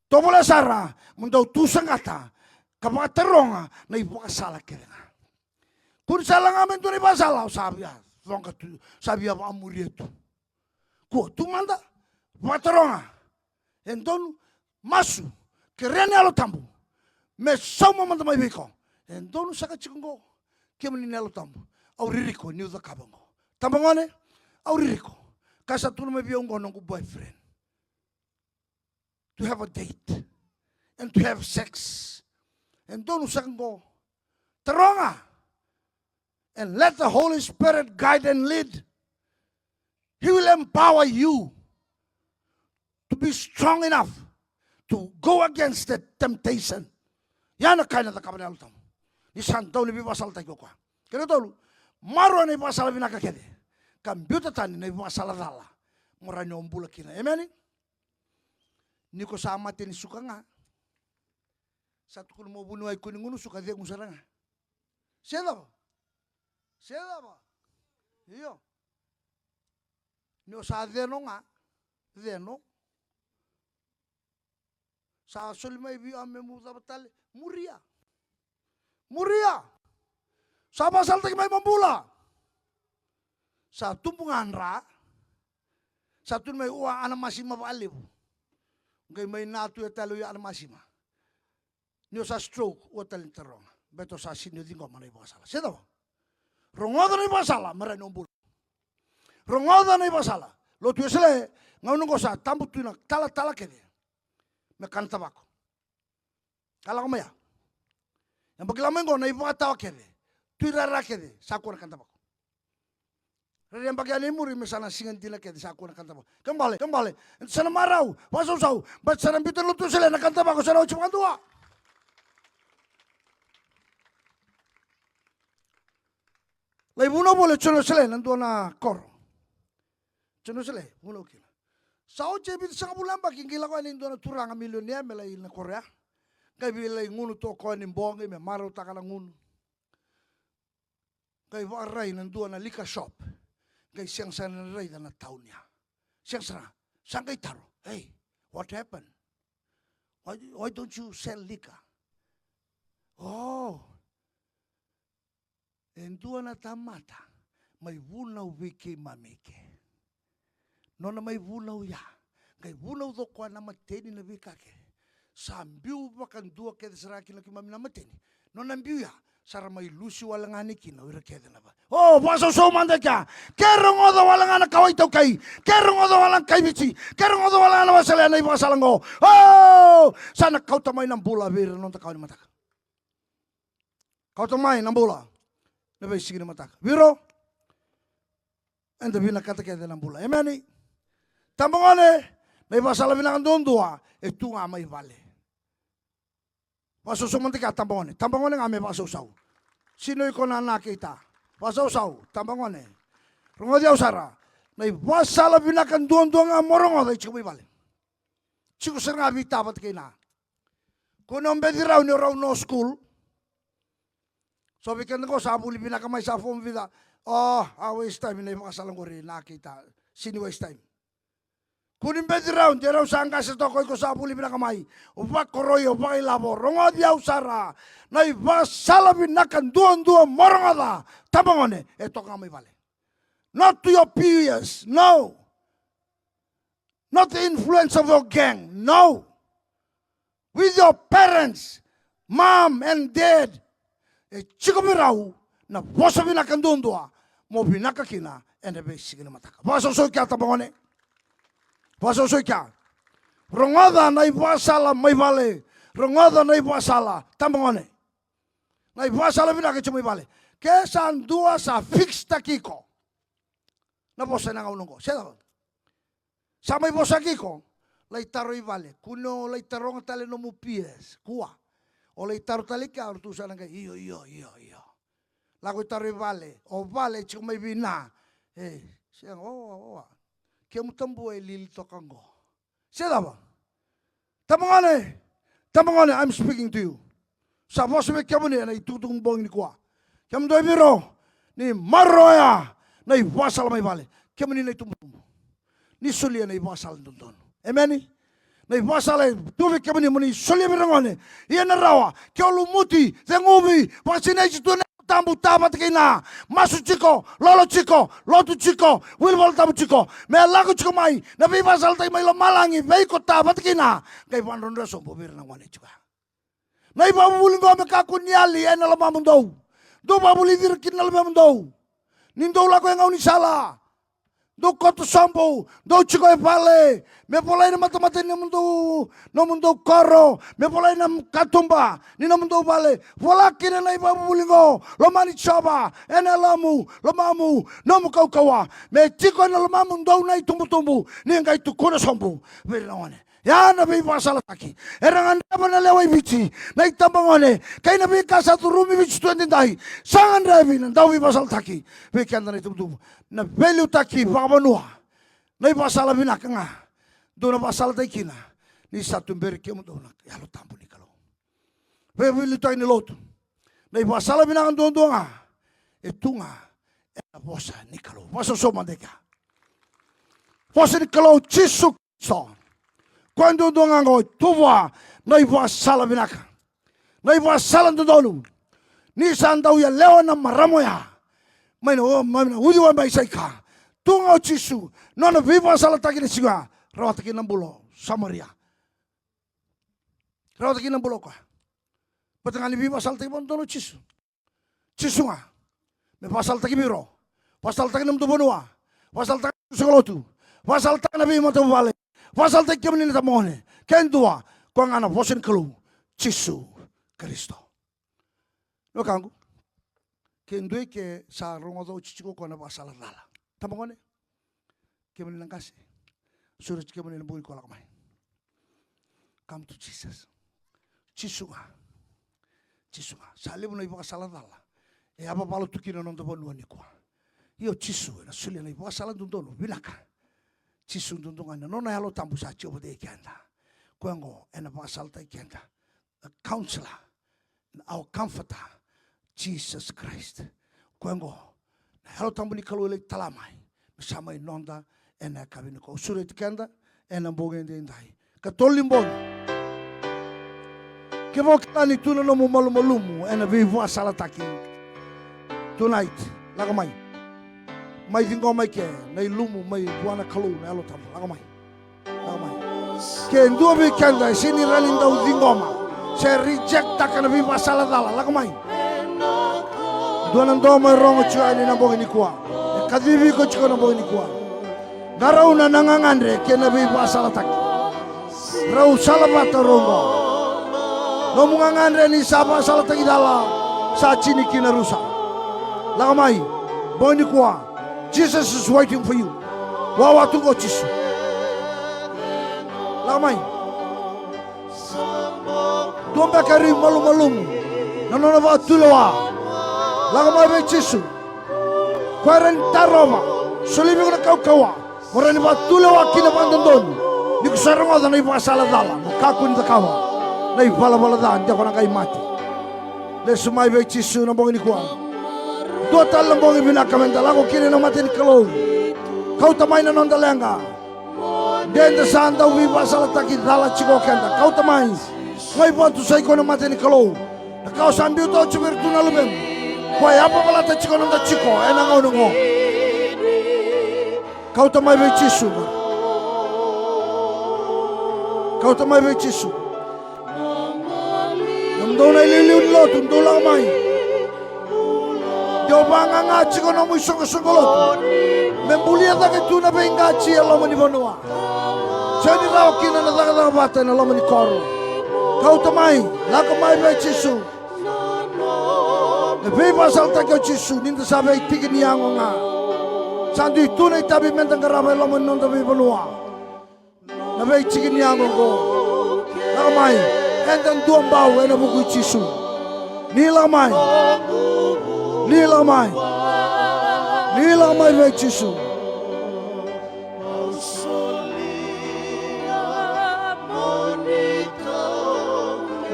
Tobola sara mundau tusangata kapataronga na Ivakasala kerenga. Kun salang amen tu ni pasala sabia. Sabia amurietu. Ko tu manda pataronga. Enton masu kerene alo tambu. Me sama manda mai biko. Enton saka chikungo kemni alo tambu. Au ririko ni uda kabango. Tambangone au ririko. Kasa tu me biongo nongu boyfriend. To have a date and to have sex. Enton sakango taronga. And let the Holy Spirit guide and lead. He will empower you to be strong enough to go against the temptation. Yan ang kaya na kabanal tamo. Ni santaw ni bibasal tayo kwa. Kaya tolo, maro na ibasal binakakede. Kambyuta tani na ibasal dala. Mura niyo umbula kina. Amen? Ni ko sama tini suka nga. Sa tukul mo bunuay ko ni nguno suka diya kung saranga. Siya daw. Sela ba? Iyo. Nyo sa deno nga. Deno. Sa sulimay bi ame muta batali. Muria. Muria. Sa basal tagi may mambula. Sa tumpungan ra. Sa tun may uwa ana masima baliw. Ngay may natu ya talo ya ana masima. Nyo sa stroke o talin terong. Beto sa sinyo dingo manay basala. Sino? Rongoda na ibasala, maray nombul. Rongoda na ibasala. Lo tu esele, ngayon ko sa tambu tu na tala kede. Me kanta bako. Kala ko maya. Yang paglamen ko na ibatawa kede. Tu rara kede, sa ko na kanta bako. Rari yang bagian imuri misalnya singan tila kede sa ko na kanta bako. Kembali. Sana marau, pasau, bat sana bitan lo tu esele na kanta bako sana ucap kantua. Lai buno boleh cuno sele nanti na kor. Cuno sele buno kila. Sao je bit sang bulan baki gila ko ni dona turang milioner melai na Korea. Kai bilai ngunu to ko ni bongi me maro takala ngunu. Kai warai nanti na lika shop. Kai siang sana rai na tahunnya. Siang sana sang kai taro. Hey, what happened? Why don't you sell lika? Oh. Entua na tamata, may vunaw wiki mamike. No na may vunaw ya, kay vunaw do kwa na mateni na wikake. Sambiu bakan dua keda saraki na kimami na mateni. No nambiu ya, sara may lusi walang anikin na wira keda na ba. Oh, paso so manda ka, kerong odo walang anak kaway tau kay, kerong odo walang kay bici, kerong odo walang anak wasala na ipasalang ko. Oh, sana kau tamay ng bula wira nung takaw ni mataka. Kau tamay ng bula. Nabai sige na mataka. Viro, anda binakata kaya dalam bula. Emani, tambangane, may pasala binakan doon dua, ito nga may vale. Pasusumunti ka, tambangane nga may pasusaw. Sino ko na nakita? Pasusaw, tambangane. Rungo diyaw sara, may pasala binakan doon nga morongo, ay chiko may vale. Chiko sir nga bitapat kayo na. Kung nombedi raw ni raw no school, so bikin ko sa buli pinakamay sa phone vida. Oh, waste time na ipakasalang ko rin nakita. Sini waste time. Kunin bedi round, di raw saan kasi tokoy ko sa buli pinakamay. Upa Koroi, upa ilabo. Rongo diyaw sara. Na ipasalabin na kan duan morongada. Tabangone, eto ka may bali. Not to your peers, no. Not the influence of your gang, no. With your parents, mom and dad. Chiko mirau na bosa binakan dundua mo binakakina ende be sige na mataka. Bosa so kya tabangone. Bosa so kya. Rongoda na ibasala may vale. Rongoda na ibasala tabangone. Na ibasala binaka chumay vale. Kesan dua sa fix takiko. Na bosa na ngaunong ko. Siya sa may bosa kiko lay taro vale. Kuno lay taro ng tali no mo pies. Kuwa. Oleh taruh talika ortu sana kay iyo. Lagu taruh vale, o vale cuma may bina. Siang kiamu tambu lil tokango. Siapa ba? Tamangane, I'm speaking to you. Sa boss me kiamu ni na itutung bong ni kuah. Kiamu doi Viro ni maroya na iwasal may vale. Kiamu ni na itumbu. Ni sulia na iwasal dundon. Amen. Na ibasala tuwe kama ni muni solia mirangone iya na rawa kyo lumuti tengubi vaccinated tu na tambu tabat kina masu chiko lolo chiko lotu chiko wilbol tabu chiko me lagu chiko mai na ibasala tai mai lo malangi veiko tabat kina kai pandonda sombo mirangone chika na ibabu bulingo me kakunyali ena lo mamundo do babuli dir kinal mamundo nindo lagu yang ngau ni sala do koto sampo, do chiko e pale, me polai na mata-mata ni no mundo koro, me polai na katumba, ni no mundo pale, wala kina na ibabu bulingo, lo mani chaba, ena lamu, lo mamu, no mu kawa, me chiko na lo mamu do na itumbu, ni ngai tu kono sampo, veri na wane. Ya nabi pasal taki. Erangan apa na lewai bici. Na itambangone. Kay nabi kasatu rumi bici tuan dindai. Sangan nabi na dawi pasal taki. Weekend na itu na value taki bakabanua. Na pasal binakanga. Do na pasal taki na. Ni satu beri kemu do na. Ya lo tampu ni kalau. Value taki ni lot. Na pasal binakang do nga. Itu nga Vosa ni kalau. Vosa soma deka. Vosa ni kalau Jesus so. Quando dongango tuwa noi vasala binaka. Noi vasala ndonu. Ni sandau ya leo na maramoya. Maina udi wa mai saika. Tunga Jesus. Nono viva sala takini siga. Rawa takini nambulo Samaria. Rawa takini nambulo kwa. Patangani viva sala takini dono Jesus. Jesus nga. Me pasal takini Viro. Pasal takini namdubonua. Pasal takini sukolotu. Pasal takini nabi matubale. Pasal takini kemini tamone. Kendua kwa ngana vosin kalu Jesus Kristo. No kangu. Kendui ke sa rongodo chichiko kona pasal lala. Tamangone. Kemini nangkasi. Suruh kemini nambui kolak mai. Come to Jesus. Jesus nga. Jesus nga. Salib na pasal lala. E apa palo tukino non dopo nuani qua. Io Gesù na sulia na ipa sala dundono binaka. Gesù dundongana non è allo tambu sa chobo de kenda. Kwengo ena pa salta kenda. A counselor, our comforter, Jesus Christ. Kwengo na allo tambu ni kalu le talamai. Sama inonda ena kabini ko sure kenda ena bogende ndai. Katolimbon. Kebo kitani tuna no malumu ena vivo sala taki. Tonight, lagamai. Mai vingo mai ke, nei lumu mai buana kalu na alo tamu, lagamai. Lagamai. Ke ndua vi kenda sini ralinda udingoma. Se reject takana vi pasala dala, lagamai. Dua nando mai rongo chua ni nambong ni kwa. E kadivi ko chua nambong ni kwa. Garau na nangangandre ke na vi pasala tak. Rau salabata rongo. No mungangandre ni sapa sala taki dala. Sa chini kina rusa. Lagamai, boni kwa. Jesus is waiting for you. Wawa tungo Jesus. Lagamai. Domba kari malum. Nanono va tuloa. Lagamai be Jesus. Quarenta Roma. Solibi kuna kaukawa. Morani va tuloa kina pandondon. Niku sarongo da nei pasala dala. Kakun da kawa. Nei bala da ndia kona kai mati. Le sumai be Jesus na bongi kwa. Total lambong ibinakamenta lago kini na matin kalau kau tamai na nonda lenga denda santa ubi pasal taki dala chiko kenda kau tamai ngai bantu sai kono matin kalau na kau sambil to chubir tuna lubem kau apa balata chiko nonda chiko enang onongo kau tamai be chisu kau tamai be chisu namdona ililiun lo tundulang mai Dio banga ngaci kono mu songolot. Membulia ta ke tuna be ngaci Allah mani bonua. Jadi tau kina na daga bata na Allah mani koro. Kau tamai, la ko mai be Jesu. Ne be pasal ta ke Jesu ninda sabe tiki ni angonga. Sandu tuna itabi mentang garaba Allah mani nonda be bonua. Na be tiki ni angongo. La mai, endan duambau ena buku Jesu. Ni la mai. Nila mai be Jesu.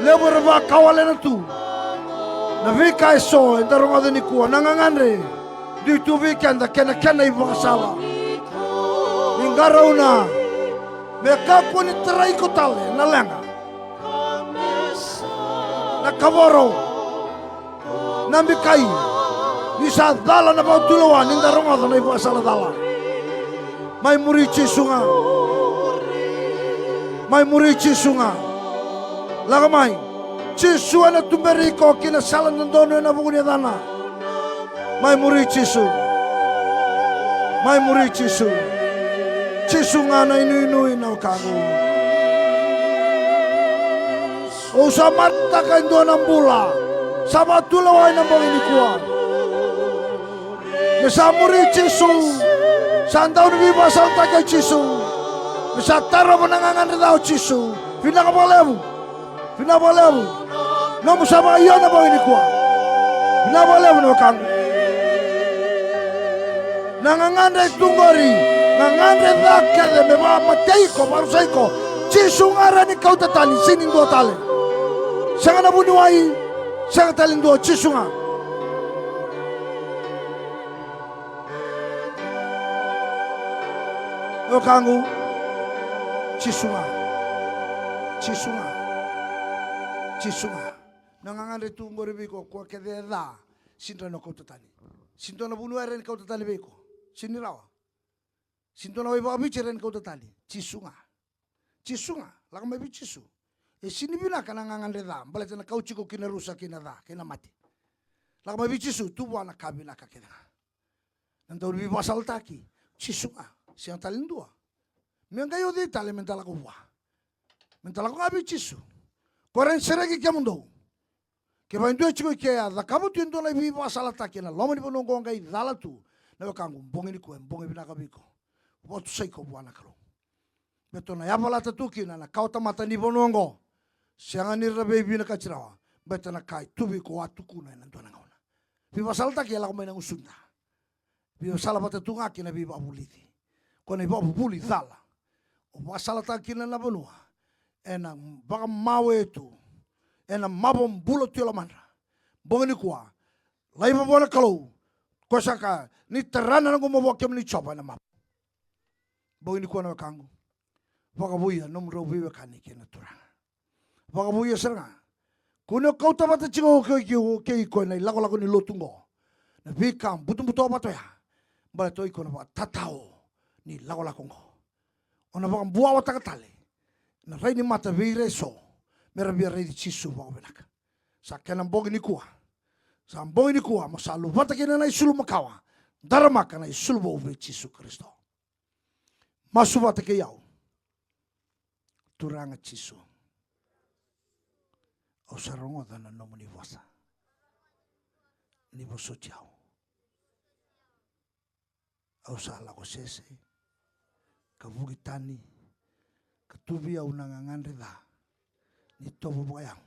Levuka kawale na tu. Na vika eso endaronga de nikua nangangandre. Di tu weekend kena ibasala. Ningarauna. Meka kuni terai kotale na lenga. Na kavoro. Nambikai. Bisa dala na bautuloa ninda ronga na ibasala dala. Mai murici sunga. Mai murici sunga. Lagamai. Jesu ana tumberiko kina salan ndono na bugunya dana. Mai murici su. Mai murici su. Jesu ngana inu na kagu. O samata ka ndona mbula. Sabatulawa na bongini kuwa. Mesamuri Jesu, santau ni pasal takai Jesu, mesataro menangangan ridau Jesu, fina kabolemu, nomu sama iya na bawini kuah, fina bolemu no kang, nangangan tunggori, nangangan ridakar de meba mateiko marusaiko, Jesu ngarani kau tatali sini dua tali, sangat nabunuai, sangat talin dua Jesu ngar. O kangu chisunga. Nangangare tu ngore biko ko kede da sinto no kota tani. Sinto no bunu eren kota tani biko. Sinirawa. Sinto no iba bicheren kota tani. Chisunga. Laka mai bichisu. E sini bina kana ngangare da. Bala tana kau chiko kina rusa kina da kina mati. Laka mai bichisu tu wana kabina ka kena. Nanto bi basal taki. Chisunga. Siang talindua. Menga yo de tale mentala ko wa. Mentala ko abi chisu. Koren seregi kemundo. Ke ba ndo chiko ke ya da kamu tu ndo na bi basal taki na lomo ni bono ngonga I dala tu. Na kangu mbongi ni ko mbongi bina ka biko. Wo tu sai ko wana karo. Beto na ya bala tu kina na kauta mata ni bono ngo. Siang ni rabe bina ka chirawa. Beto na kai tu bi ko atu kuna na ndo na ngona. Bi basal taki la ko mai na usunda. Bi basal bata tu ngaki na bi ba buliti. Ko na ba buli dala. O basal taki na na bonua. Ena baka mawe tu. Ena mabom bulo tiola manra. Bongi ni kuwa. Laiba bona kalau. Kosaka ni terana na gumo bokem ni chopa na map. Bongi ni kuwa na kangu. Baka buia nomro vive kani kena turanga. Baka buia seranga. Kuno kauta bata chingo ke iko na lago ni lotungo. Na vikam butu bato ya. Bala to iko na baka tatao ni lago ngo. Ona baka bua wataka tale. Na rai ni mata vire so. Mera bia rai di chisu baka benaka. Sa kena bongi ni kuwa. Sa bongi ni kuwa. Masa lu bata kena na isulu makawa. Daramaka na isulu bo uve chisu Kristo. Masu bata ke yau. Turanga chisu. O sarongo dana nomu ni wasa. Ni boso tiao. O sa lago sese. Kavugi tani. Katubi au nangangandre da. Ni tobo bayang.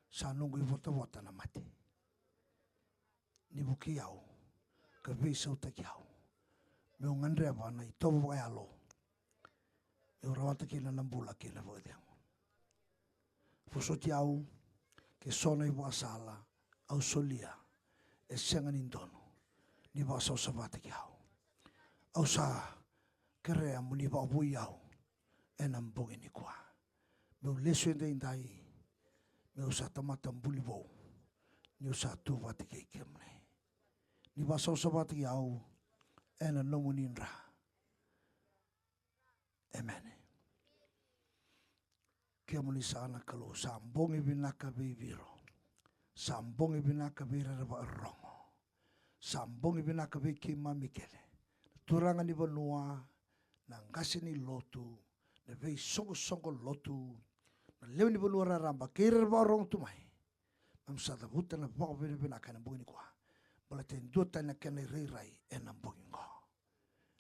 Sa nungu wota na mati. Ni buki au. Kavi sauta kiau. Meu ngandre ba na tobo bayalo. Meu rawata kina nambula kina vodeang. Fosoti au ke sona I wasala au solia e senga nindono ni wasa o sabata ki au. Au sa kere amuni ba bui au e nambongi ni kwa. Meu leso ende indai meu sa tamata mbuli bo ni sa tu wate ke kemne. Ni wasa o sabata ki au e na nomu ninra. Amen. Kia muni sana kalau sambongi binaka be Viro. Sambongi binaka be raba rongo. Sambongi binaka be kima mikele. Turanga ni banua na ngasi ni lotu. Na be songo lotu. Na leo ni banua raramba kira raba rong tumai. Mamsada huta na bako be binaka na bongi ni kwa. Bala ten duta na kena rai na bongi ngo.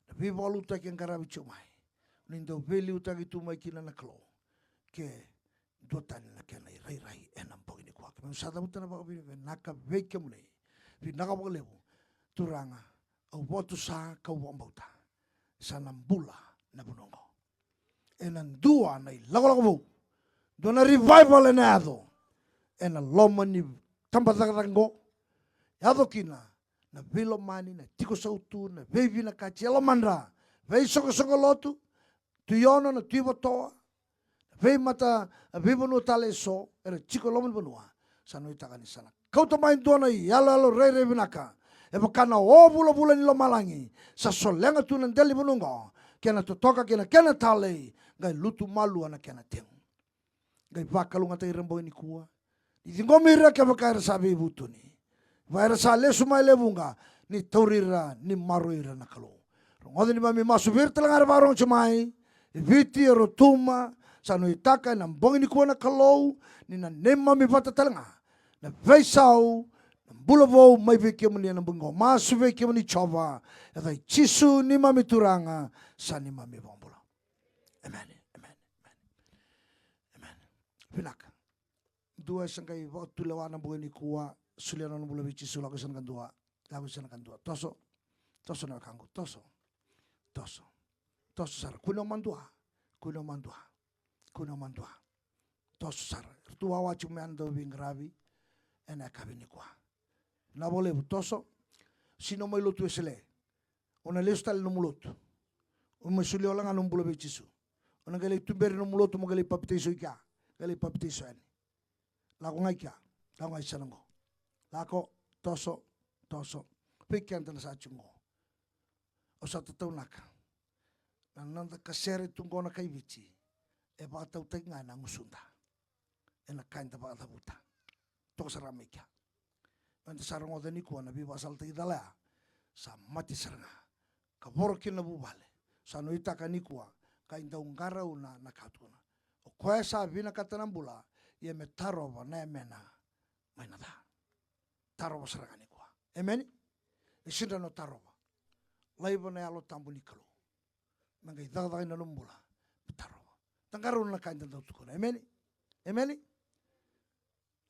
Na be waluta ken karabi chumai. Nindo beli utagi tumai kina na klo. Ke dotan na kena rai enam pogini kwa ke sada mutana ba bi naka veke mune bi naka ba levo turanga au botu sa ka wambauta sanambula na bunongo enan dua na lago dona revival enado ena lomani tambatarango yado kina na vilo mani na tiko sautu na vevi na kachelo mandra vei soko lotu tuyono na tuibotoa vei mata vivo no tale so era chico lomo bonua sano itaka ni sana kau to main dona I yalo re binaka e bakana o bula ni lo malangi sa solenga tu nan deli bonungo kena to toka kena tale gai lutu malu ana kena teng gai vakalunga tai rembo ni kuwa I ngomira ke bakara sabi butuni vai rasa le sumai levunga ni taurira ni maruira na kalo ngode ni mami masubir telangar barong chumai viti rotuma sano itaka na mbongi ni kuwa na kalau ni na nema mi vata talanga na veisau na bulavou mai veke mani na bungo masu veke mani chova eta chisu ni mami turanga sa ni mami bombula. Amen. Pinaka dua sangkai waktu lewana mbongi ni kuwa suliana no bulavi chisu lagu sana kan dua toso na kangu toso sar kuno mandua toso sar tua wachu mando vingravi ena kabini kwa na bole toso sino mai lotu esele ona lestal no mulotu Umasuli olang anong bulo be Jisu. Onang gali tumberi no mulo tu mo gali baptiso ika. Gali baptiso ani. Lako ngai kia. Lako ngai sanango. Lako toso. Pikian tana sa chungo. O sa tatau naka. Nanda kasere tungko na kai vici. E ba tau tai ngai na ngusunda. E na kain ta ba ta buta. Toko sa ramai kia. Nanda sarang o dani kuana bi basal tai dalea. Sa mati saranga. Ka borokin na bubale. Sa no itaka ni kua. Kain tau ngara una na katuna. O koe sa vina katanambula. Ia me taro ba na emena. Maina da. Taro ba saranga ni kua. Amen. Isinda no taro ba. Laiba na alo tambu ni kalu. Mangai dagdagay na lumbula. Taro ba. Tangkaro na kain tau tukuna. Amen. Amen.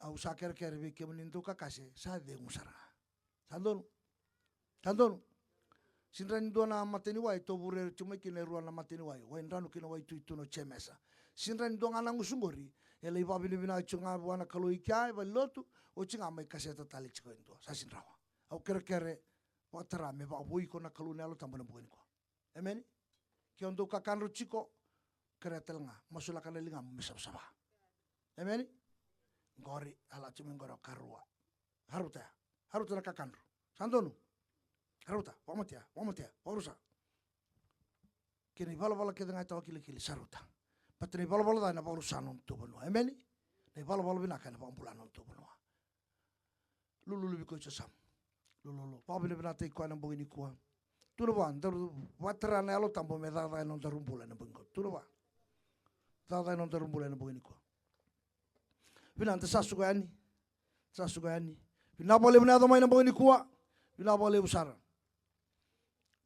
Au sa kere be kemunintu kakase sa de ngusaranga. Sandonu. Sinran dona mateni wai to bure cuma kine ruana mateni wai. Wain ranu kina wai tu no chemesa. Sinran dong anang usungori. Ele iba bini bina chunga buana kalau ikai ba lotu o chinga mai kaseta tali chiko ndo. Sa sinrawa. Au kere watara me ba boi ko na kalau nalo tambana buani ko. Amen. Kio ndo kakanru chiko kere telnga masula kana linga mesab-saba. Amen. Ngori ala cuma ngoro karua. Haruta na kakanru. Sandonu. Haruta, wamatia, warusa. Kini bala kita ngai tahu kili saruta. Patni bala da na warusa non tu benua. Amen. Nei bala bina kana pampulan non tu benua. Lulu biko sam. Lulu. Pabi bina tai ko na bogini ko. Tunu ba, watra na alo tambo me da non tarumbula na bengo. Tunu ba. Da non tarumbula na bogini ko. Bina anta sasugani. Bina boleh bina do mai na bogini ko. Bina boleh usara.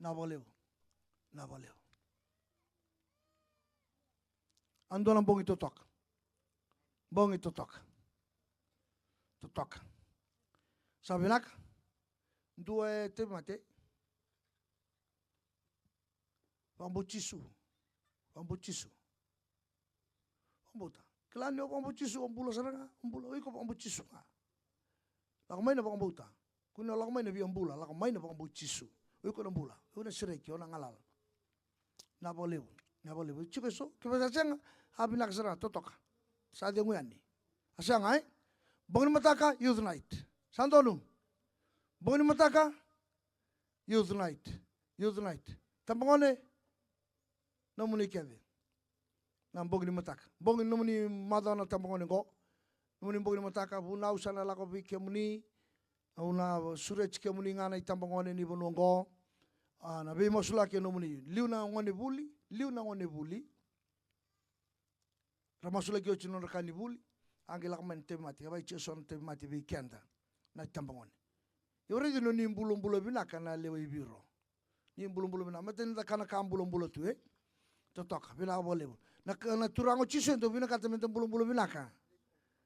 Na boleh. Ando na bongi totok. Totok. Sabi nak? Dua te mate. Pambucisu. Pambuta. Kelani o pambucisu ambulo saranga. Ambulo iko pambucisu nga. Lakamay na pambuta. Kuno lakamay na biambula. Lakamay na pambucisu. Iko nambula. Una sireki ona ngalal. Na boleh. Chiko so. Kiba sanga. Habi nakasara totoka. Sadia nguyani. Asanga ai. Bongni mataka youth night. Sandonu. Bongni mataka youth night. Tampangone nomuni keve. Nam bongni mataka. Bongni nomuni madana tampangone go. Nomuni bongni mataka buna usana lako bike muni. Una surech ke muni ngana itambangone ni bonongo. Na be masula ke nomuni. Liuna ngone buli. Ramasula ke ochino rakani buli. Angela kamen temati. Abai cheson temati be kenda. Na itambangone. Yore dino ni mbulu binaka na lewe Viro. Ni mbulu binaka. Meten da kana ka mbulu tu Totoka binaka boleh. Na turango chiso ento binaka temente mbulu binaka.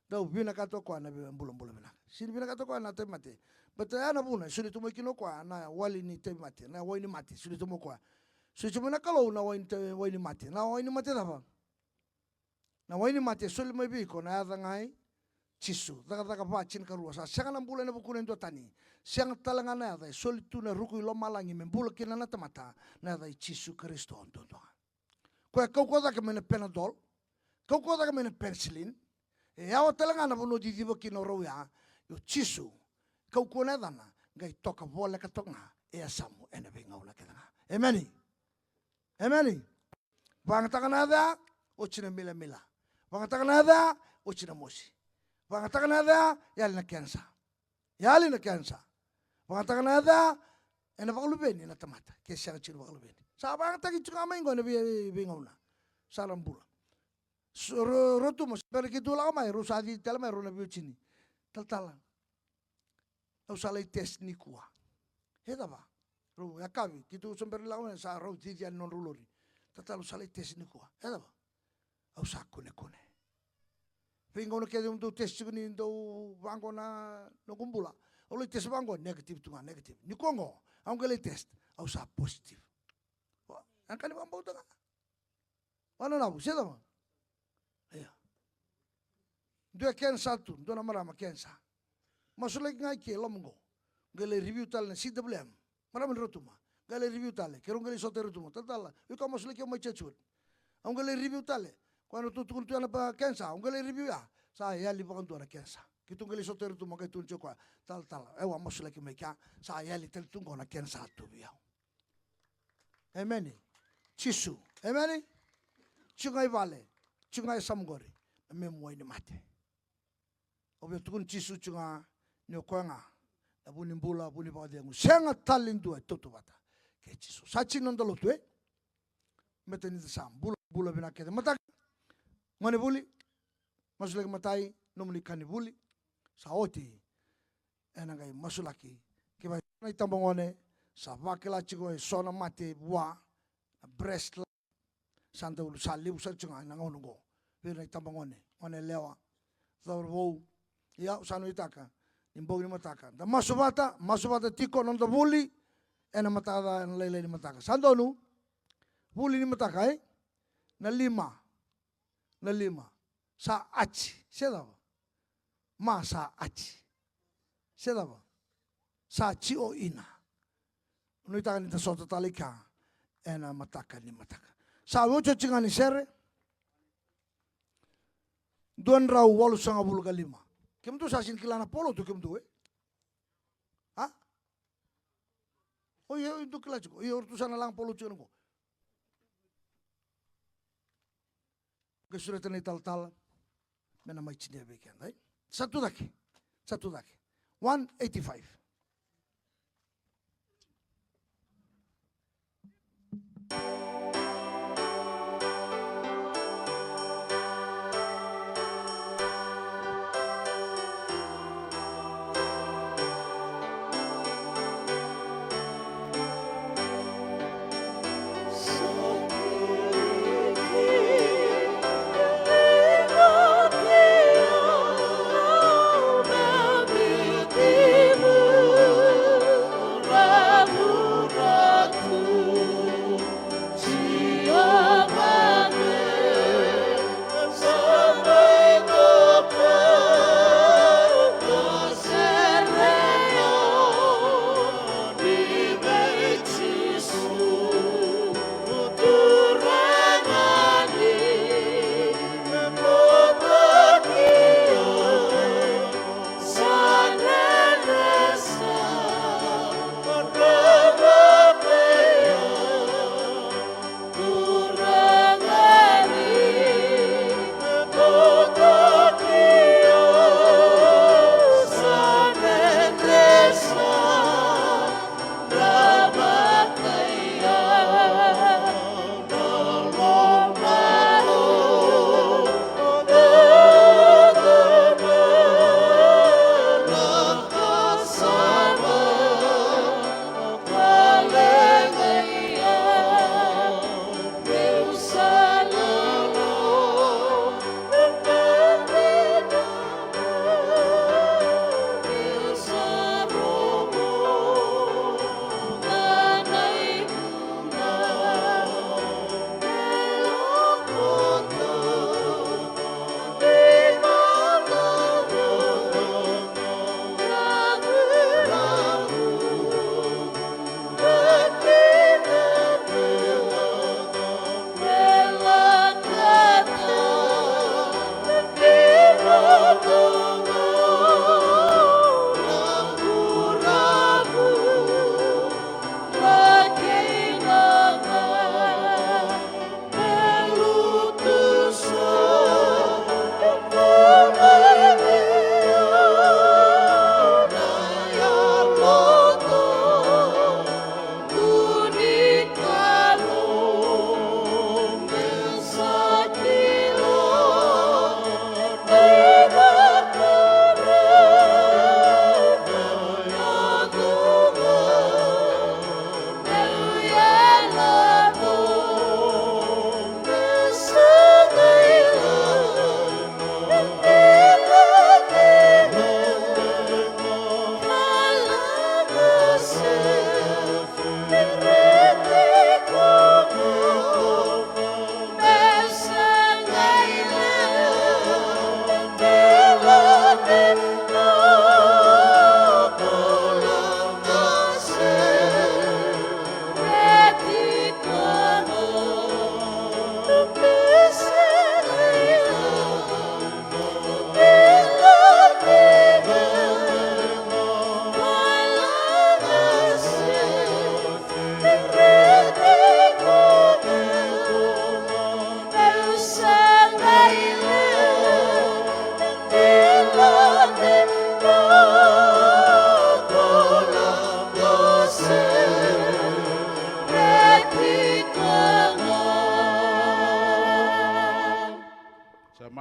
Dau binaka to kwa na mbulu binaka. Sini binaka to kwa na temati. Bata ana buna suli tumo kino kwa na wali ni temati. Na wali ni mati suli tumo kwa. Suli tumo na kalau na wali ni mati. Na wali ni mati apa? Na wali ni mati suli mai biko na ada ngai chisu. Daga pa chin karua sa. Siang na mbulu na bukunen to tani. Siang talangan na ada suli tu na ruku ilo malangi membulu kina na temata na ada chisu Kristo onto. Kau da ka mena Panadol. Kau da ka mena penicillin. E awa talangan na buno di kino roya yo chisu. Kau na dana gai toka bola ka tonga e asamu ena benga ula kedanga. Amen. Bang takanada o china mila. Bang takanada o china mosi. Bang takanada yali na kensa. Bang takanada ena bakalubeni na tamata. Kesiang chino bakalubeni. Sabang taki chunga maingo na benga una. Sarambula. Rotu mas pergi dula mai rusadi telma rona biuchini. Taltalan. Au salai tes ni kuah. Heda ba. Ru yakawi kitu sember lawan sa ro tijan non rulori. Tatalu salai tes ni kuah. Heda ba. Au sakune. Pingo no kede untuk tes ni do bango na no kumbula. Olo tes bango negatif tunga negatif. Ni kongo. Au kele test. Au sa positif. Wah, angkali bambu tunga. Mana nabu seda ba. Iya. Dua kensa tu, dua nama rama kensa. Masulai ngai ke lomongo. Gele review tal na CWM. Maramin rotuma. Gale review tale, kerong gale soteru tumo, tatala. Yu kamo sule kyo mai chachut. Ang gale review tale. Kuano tutukun tuana pa kensa, ang gale review ya. Sa ya li pakan tuana kensa. Kitung gale soteru tumo kai tuncho kwa. Tal. Ewa mo sule kyo mai kya. Sa ya li tel tungo na kensa tu biao. Amen. Chisu. Amen. Chungai vale. Chungai samgori. Me muai ni mate. Obyo tukun chisu chunga nyokwanga. Na buni mbula buni pakadengu. Senga talin tuai tutu bata. Ke chisu. Sachi nondalo tuai. Mete ni sam. Bula bina kete. Matak. Ngone buli. Masulaki matai. Nomuni kani buli. Saoti. Enangai masulaki. Kiba na itambongone. Sa vakela chiko sona mate bua. Breast la. Santa ulu saliu sa chunga nangonungo. Viro na itambongone. Ngone lewa. Zaur vou. Ya usano itaka. Nimbog ni mataka. Da masubata tiko nonto buli. Ena matada na lele ni mataka. Sandonu. Buli ni mataka na lima. Sa achi. Sedava. Ma sa achi. Sedava. Sa chi o ina. Unu itaka ni tasota talika. Ena mataka ni mataka. Sa wocho chinga ni sere. Duan rau walu sanga bulu kalima. Kem tu sasin kilana polo tu kem tu ha? Oh iya itu kila cukup. Iya urtu sana lang polo cukup ko. Kesulitan tal mena mai cine bekan, right? Satu lagi. 185. Beautiful.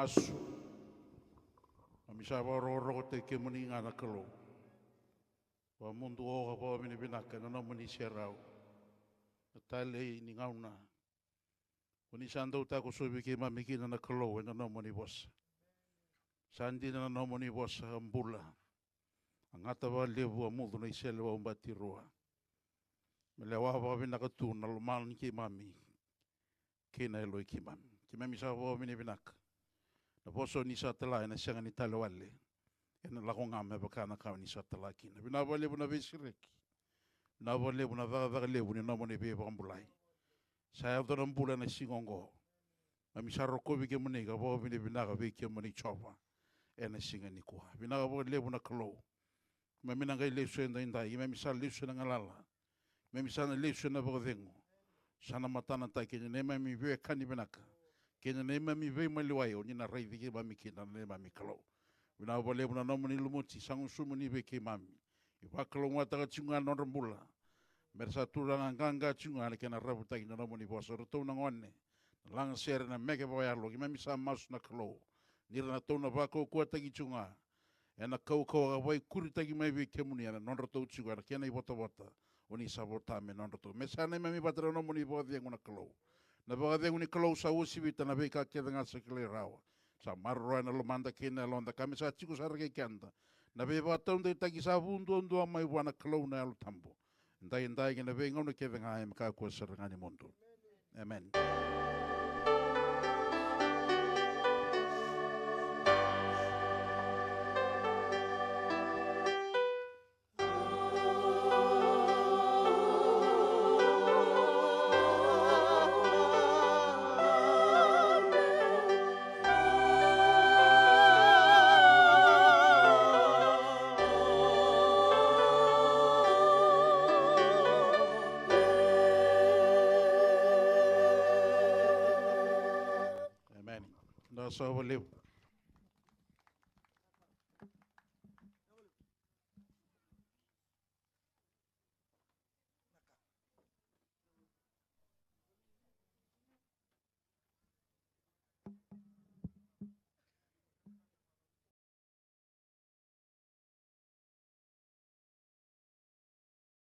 masu. Misa roro te ke muni ngana kalo. Wa mundu o ka mini binaka na muni serau. Tale ni ngauna. Kuni sando ta ko sobi ke mamiki na kalo na muni boss. Sandi na muni boss ambula. Angata wa levu amudu na isele wa umbati roa. Mele wa wa binaka tu na lumal ni ke mami. Kena eloi ki mami. Ki mami sa wa mini binaka. Na poso ni sa tala na sianga ni tala wale. Ena lako ngame bakana kau ni sa tala kina. Bina wale buna vesireki. Na wale buna vaga lebu ni namone be bambulai. Saya dona mbula na singongo. Mami sa rokobi ke munega wa mini binaka ve ke muni chopa. Ena singa ni kuha. Bina wa lebu na kalo. Mami na ngai lesu enda indai. Mami sa lesu na ngalala. Mami sa na lesu na bagovengo. Sana matana ta kenya nema mi ve kani benaka kenya nema mi ve maliwai oni na rai dike mami kina nema mi kalau bina bole buna no muni lumuti sangu sumu ni ve ke mami I va kalau ngata ka tsunga no rambula mersa turanga nganga tsunga le kena rabu ta kina no muni boso to na ngone lang ser na meke boya lo ki mami sa mas na kalau ni na to na va ko ko ta ki tsunga ena kau kau vai kurita ki mai ve ke muni ana no to tsunga kena I bota Oni sabota me non roto. Me sana me patra no moni bo de ngona klo. Na bo de ngoni klo sa usi vita na be ka ke nga se kle rawa. Sa marro na lo manda ke na londa ka me sa chiku sa re kenda. Na be ba tonde ta ki sa vundo ndo mai wana klo na al tambo. Ndai ke na be ngona ke nga em ka ko sa ngani mondo. Amen. So live.